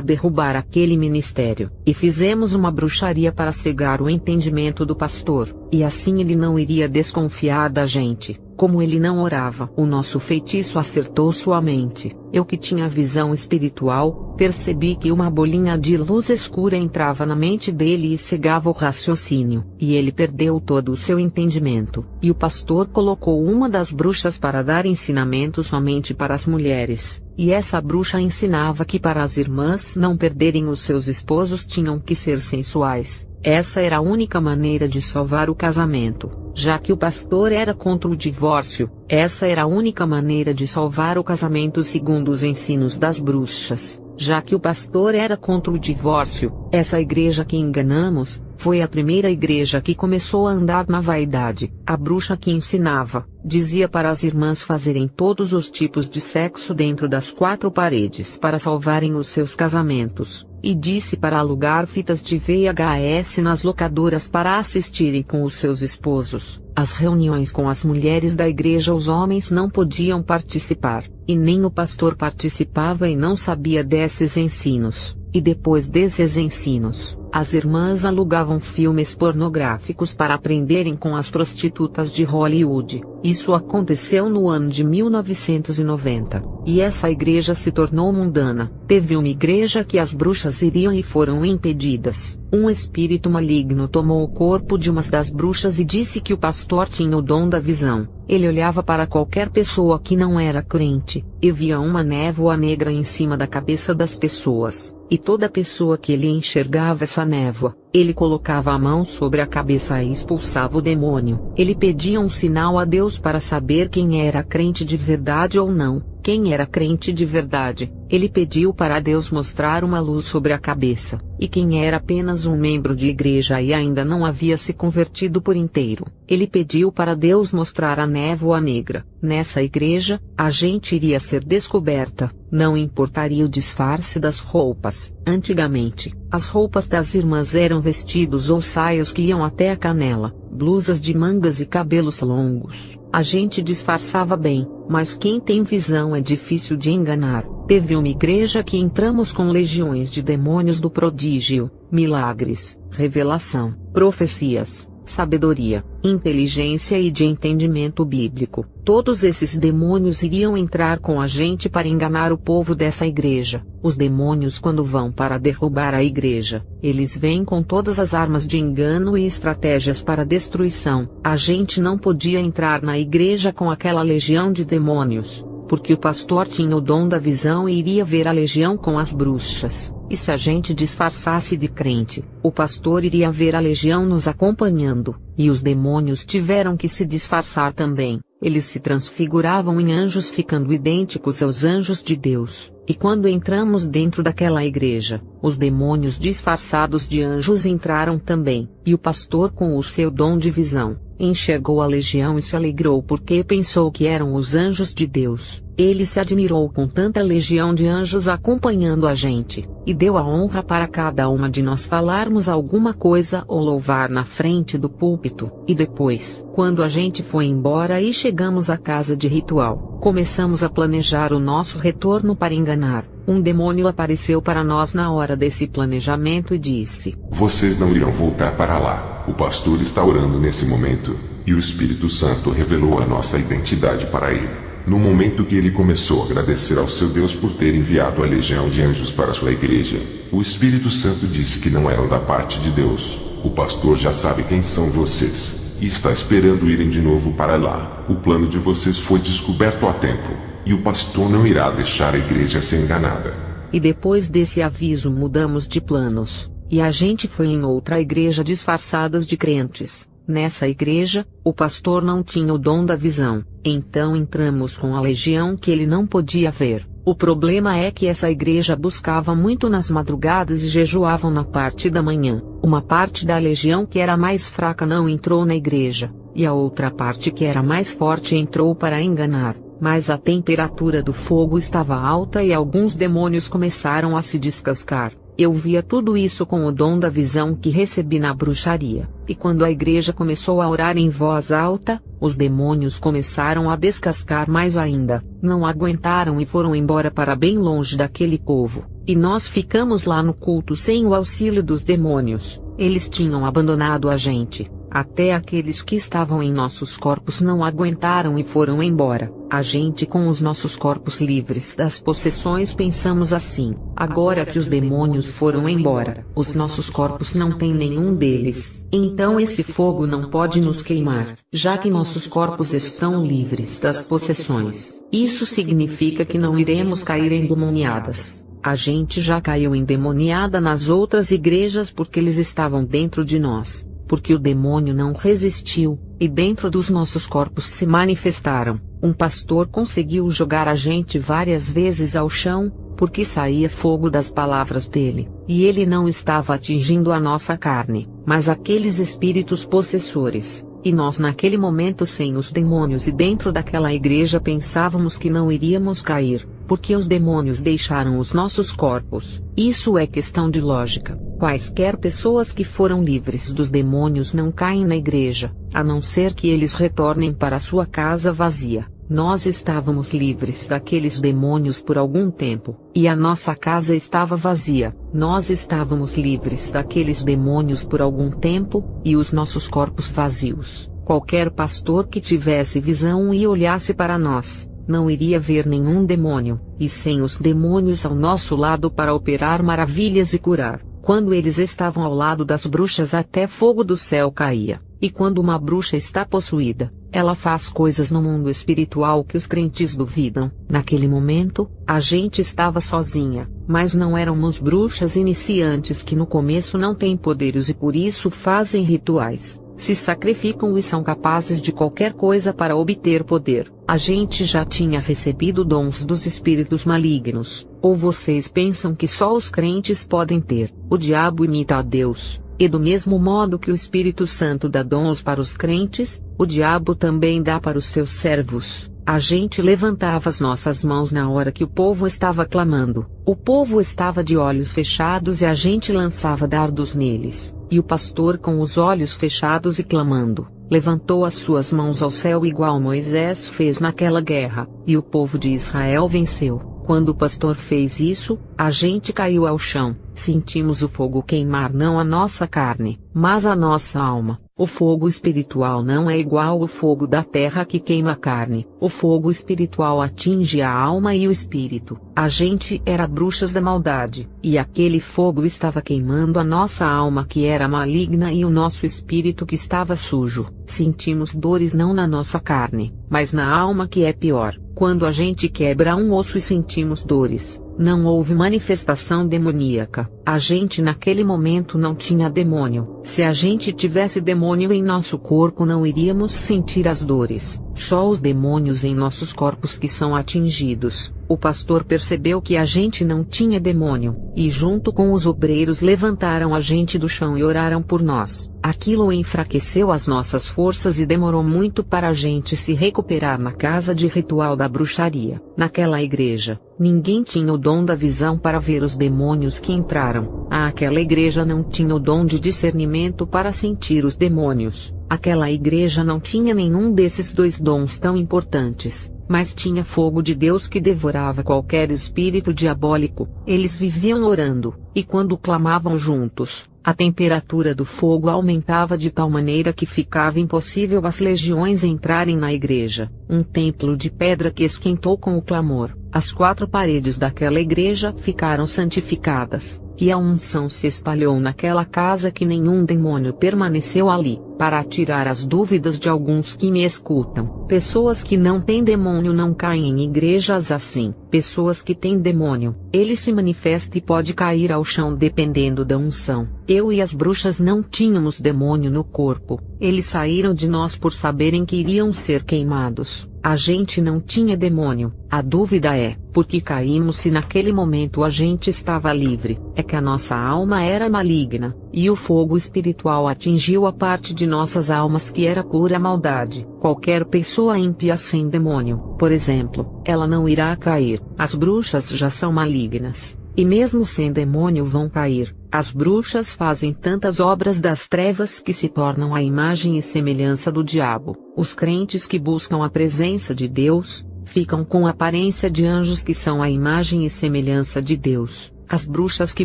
derrubar aquele ministério, e fizemos uma bruxaria para cegar o entendimento do pastor, e assim ele não iria desconfiar da gente. Como ele não orava, o nosso feitiço acertou sua mente. Eu que tinha visão espiritual, percebi que uma bolinha de luz escura entrava na mente dele e cegava o raciocínio, e ele perdeu todo o seu entendimento. E o pastor colocou uma das bruxas para dar ensinamento somente para as mulheres, e essa bruxa ensinava que para as irmãs não perderem os seus esposos tinham que ser sensuais. Essa era a única maneira de salvar o casamento. Já que o pastor era contra o divórcio, essa era a única maneira de salvar o casamento segundo os ensinos das bruxas. Já que o pastor era contra o divórcio, Essa igreja que enganamos, foi a primeira igreja que começou a andar na vaidade. A bruxa que ensinava, dizia para as irmãs fazerem todos os tipos de sexo dentro das 4 paredes para salvarem os seus casamentos, e disse para alugar fitas de VHS nas locadoras para assistirem com os seus esposos. As reuniões com as mulheres da igreja os homens não podiam participar, e nem o pastor participava e não sabia desses ensinos. E depois desses ensinos, as irmãs alugavam filmes pornográficos para aprenderem com as prostitutas de Hollywood. Isso aconteceu no ano de 1990, e essa igreja se tornou mundana. Teve uma igreja que as bruxas iriam e foram impedidas. Um espírito maligno tomou o corpo de uma das bruxas e disse que o pastor tinha o dom da visão. Ele olhava para qualquer pessoa que não era crente, e via uma névoa negra em cima da cabeça das pessoas, e toda pessoa que ele enxergava essa névoa, ele colocava a mão sobre a cabeça e expulsava o demônio. Ele pedia um sinal a Deus para saber quem era crente de verdade ou não. Quem era crente de verdade, ele pediu para Deus mostrar uma luz sobre a cabeça, e quem era apenas um membro de igreja e ainda não havia se convertido por inteiro, ele pediu para Deus mostrar a névoa negra. Nessa igreja, a gente iria ser descoberta, não importaria o disfarce das roupas. Antigamente, as roupas das irmãs eram vestidos ou saias que iam até a canela, blusas de mangas e cabelos longos. A gente disfarçava bem, mas quem tem visão é difícil de enganar. Teve uma igreja que entramos com legiões de demônios do prodígio, milagres, revelação, profecias, sabedoria, inteligência e de entendimento bíblico. Todos esses demônios iriam entrar com a gente para enganar o povo dessa igreja. Os demônios, quando vão para derrubar a igreja, eles vêm com todas as armas de engano e estratégias para destruição. A gente não podia entrar na igreja com aquela legião de demônios, porque o pastor tinha o dom da visão e iria ver a legião com as bruxas. E se a gente disfarçasse de crente, o pastor iria ver a legião nos acompanhando, e os demônios tiveram que se disfarçar também. Eles se transfiguravam em anjos ficando idênticos aos anjos de Deus. E quando entramos dentro daquela igreja, os demônios disfarçados de anjos entraram também, e o pastor com o seu dom de visão, enxergou a legião e se alegrou porque pensou que eram os anjos de Deus. Ele se admirou com tanta legião de anjos acompanhando a gente, e deu a honra para cada uma de nós falarmos alguma coisa ou louvar na frente do púlpito. E depois, quando a gente foi embora e chegamos à casa de ritual, começamos a planejar o nosso retorno para enganar. Um demônio apareceu para nós na hora desse planejamento e disse: Vocês não irão voltar para lá. O pastor está orando nesse momento, e o Espírito Santo revelou a nossa identidade para ele. No momento que ele começou a agradecer ao seu Deus por ter enviado a legião de anjos para sua igreja, o Espírito Santo disse que não eram da parte de Deus. O pastor já sabe quem são vocês, e está esperando irem de novo para lá. O plano de vocês foi descoberto a tempo, e o pastor não irá deixar a igreja ser enganada. E depois desse aviso mudamos de planos, e a gente foi em outra igreja disfarçadas de crentes. Nessa igreja, o pastor não tinha o dom da visão, então entramos com a legião que ele não podia ver. O problema é que essa igreja buscava muito nas madrugadas e jejuavam na parte da manhã. Uma parte da legião que era mais fraca não entrou na igreja, e a outra parte que era mais forte entrou para enganar. Mas a temperatura do fogo estava alta e alguns demônios começaram a se descascar. Eu via tudo isso com o dom da visão que recebi na bruxaria, e quando a igreja começou a orar em voz alta, os demônios começaram a descascar mais ainda, não aguentaram e foram embora para bem longe daquele povo, e nós ficamos lá no culto sem o auxílio dos demônios. Eles tinham abandonado a gente. Até aqueles que estavam em nossos corpos não aguentaram e foram embora. A gente com os nossos corpos livres das possessões pensamos assim: agora que os demônios foram embora, os nossos corpos não têm nenhum deles. Então esse fogo não pode nos queimar, já que nossos corpos estão livres das possessões. Isso significa que não iremos cair endemoniadas. A gente já caiu endemoniada nas outras igrejas porque eles estavam dentro de nós. Porque o demônio não resistiu, e dentro dos nossos corpos se manifestaram. Um pastor conseguiu jogar a gente várias vezes ao chão, porque saía fogo das palavras dele, e ele não estava atingindo a nossa carne, mas aqueles espíritos possessores. E nós naquele momento sem os demônios e dentro daquela igreja pensávamos que não iríamos cair, porque os demônios deixaram os nossos corpos. Isso é questão de lógica. Quaisquer pessoas que foram livres dos demônios não caem na igreja, a não ser que eles retornem para sua casa vazia. Nós estávamos livres daqueles demônios por algum tempo, e a nossa casa estava vazia. Nós estávamos livres daqueles demônios por algum tempo, e os nossos corpos vazios. Qualquer pastor que tivesse visão e olhasse para nós, não iria ver nenhum demônio, e sem os demônios ao nosso lado para operar maravilhas e curar. Quando eles estavam ao lado das bruxas até fogo do céu caía, e quando uma bruxa está possuída, ela faz coisas no mundo espiritual que os crentes duvidam. Naquele momento, a gente estava sozinha, mas não éramos bruxas iniciantes que no começo não têm poderes e por isso fazem rituais, se sacrificam e são capazes de qualquer coisa para obter poder. A gente já tinha recebido dons dos espíritos malignos, ou vocês pensam que só os crentes podem ter? O diabo imita a Deus. E do mesmo modo que o Espírito Santo dá dons para os crentes, o diabo também dá para os seus servos. A gente levantava as nossas mãos na hora que o povo estava clamando. O povo estava de olhos fechados e a gente lançava dardos neles. E o pastor com os olhos fechados e clamando, levantou as suas mãos ao céu igual Moisés fez naquela guerra, e o povo de Israel venceu. Quando o pastor fez isso, a gente caiu ao chão, sentimos o fogo queimar não a nossa carne, mas a nossa alma. O fogo espiritual não é igual ao fogo da terra que queima a carne. O fogo espiritual atinge a alma e o espírito. A gente era bruxas da maldade, e aquele fogo estava queimando a nossa alma que era maligna e o nosso espírito que estava sujo. Sentimos dores não na nossa carne, mas na alma que é pior. Quando a gente quebra um osso e sentimos dores, não houve manifestação demoníaca. A gente naquele momento não tinha demônio. Se a gente tivesse demônio em nosso corpo não iríamos sentir as dores. Só os demônios em nossos corpos que são atingidos. O pastor percebeu que a gente não tinha demônio, e junto com os obreiros levantaram a gente do chão e oraram por nós. Aquilo enfraqueceu as nossas forças e demorou muito para a gente se recuperar na casa de ritual da bruxaria. Naquela igreja, ninguém tinha o dom da visão para ver os demônios que entraram. Aquela igreja não tinha o dom de discernimento para sentir os demônios. Aquela igreja não tinha nenhum desses dois dons tão importantes, mas tinha fogo de Deus que devorava qualquer espírito diabólico. Eles viviam orando, e quando clamavam juntos, a temperatura do fogo aumentava de tal maneira que ficava impossível as legiões entrarem na igreja. Um templo de pedra que esquentou com o clamor. As 4 paredes daquela igreja ficaram santificadas, e a unção se espalhou naquela casa que nenhum demônio permaneceu ali. Para tirar as dúvidas de alguns que me escutam, pessoas que não têm demônio não caem em igrejas assim. Pessoas que têm demônio, ele se manifesta e pode cair ao chão dependendo da unção. Eu e as bruxas não tínhamos demônio no corpo, eles saíram de nós por saberem que iriam ser queimados. A gente não tinha demônio. A dúvida é, por que caímos se naquele momento a gente estava livre? É que a nossa alma era maligna, e o fogo espiritual atingiu a parte de nossas almas que era pura maldade. Qualquer pessoa ímpia sem demônio, por exemplo, ela não irá cair. As bruxas já são malignas, e mesmo sem demônio vão cair. As bruxas fazem tantas obras das trevas que se tornam a imagem e semelhança do diabo. Os crentes que buscam a presença de Deus, ficam com a aparência de anjos que são a imagem e semelhança de Deus. As bruxas que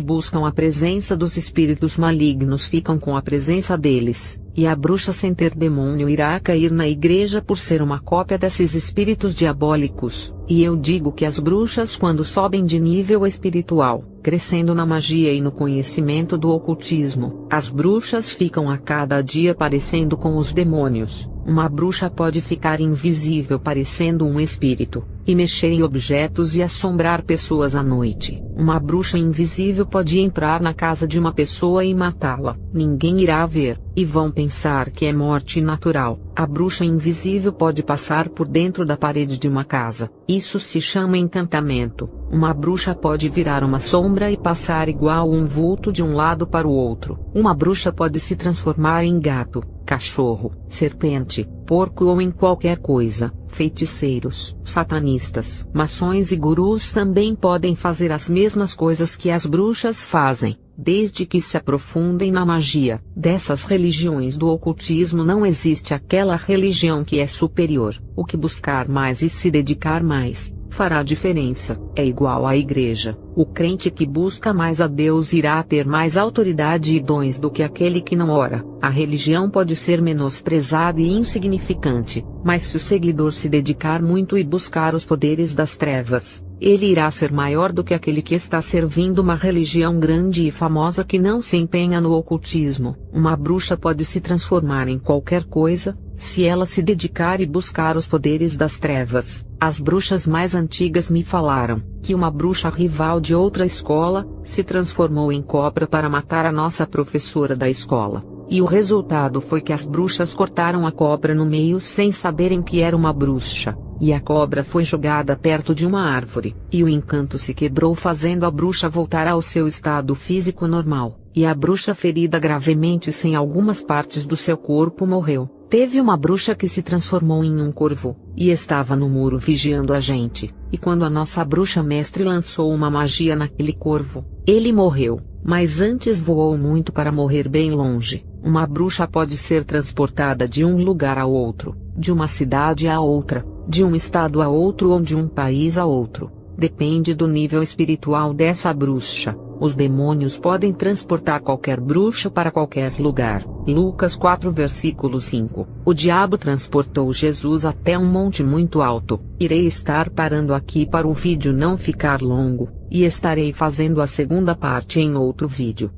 buscam a presença dos espíritos malignos ficam com a presença deles, e a bruxa sem ter demônio irá cair na igreja por ser uma cópia desses espíritos diabólicos. E eu digo que as bruxas quando sobem de nível espiritual, crescendo na magia e no conhecimento do ocultismo, as bruxas ficam a cada dia parecendo com os demônios. Uma bruxa pode ficar invisível parecendo um espírito, e mexer em objetos e assombrar pessoas à noite. Uma bruxa invisível pode entrar na casa de uma pessoa e matá-la. Ninguém irá ver, e vão pensar que é morte natural. A bruxa invisível pode passar por dentro da parede de uma casa. Isso se chama encantamento. Uma bruxa pode virar uma sombra e passar igual um vulto de um lado para o outro. Uma bruxa pode se transformar em gato, cachorro, serpente, porco ou em qualquer coisa. Feiticeiros, satanistas, maçons e gurus também podem fazer as mesmas coisas que as bruxas fazem, desde que se aprofundem na magia. Dessas religiões do ocultismo não existe aquela religião que é superior. O que buscar mais e se dedicar mais fará diferença. É igual à igreja. O crente que busca mais a Deus irá ter mais autoridade e dons do que aquele que não ora. A religião pode ser menosprezada e insignificante, mas se o seguidor se dedicar muito e buscar os poderes das trevas, ele irá ser maior do que aquele que está servindo uma religião grande e famosa que não se empenha no ocultismo. Uma bruxa pode se transformar em qualquer coisa, se ela se dedicar e buscar os poderes das trevas. As bruxas mais antigas me falaram que uma bruxa rival de outra escola se transformou em cobra para matar a nossa professora da escola. E o resultado foi que as bruxas cortaram a cobra no meio sem saberem que era uma bruxa, e a cobra foi jogada perto de uma árvore, e o encanto se quebrou fazendo a bruxa voltar ao seu estado físico normal, e a bruxa ferida gravemente sem algumas partes do seu corpo morreu. Teve uma bruxa que se transformou em um corvo, e estava no muro vigiando a gente, e quando a nossa bruxa mestre lançou uma magia naquele corvo, ele morreu, mas antes voou muito para morrer bem longe. Uma bruxa pode ser transportada de um lugar a outro, de uma cidade a outra, de um estado a outro ou de um país a outro. Depende do nível espiritual dessa bruxa. Os demônios podem transportar qualquer bruxa para qualquer lugar. Lucas 4 versículo 5. O diabo transportou Jesus até um monte muito alto. Irei estar parando aqui para o vídeo não ficar longo, e estarei fazendo a segunda parte em outro vídeo.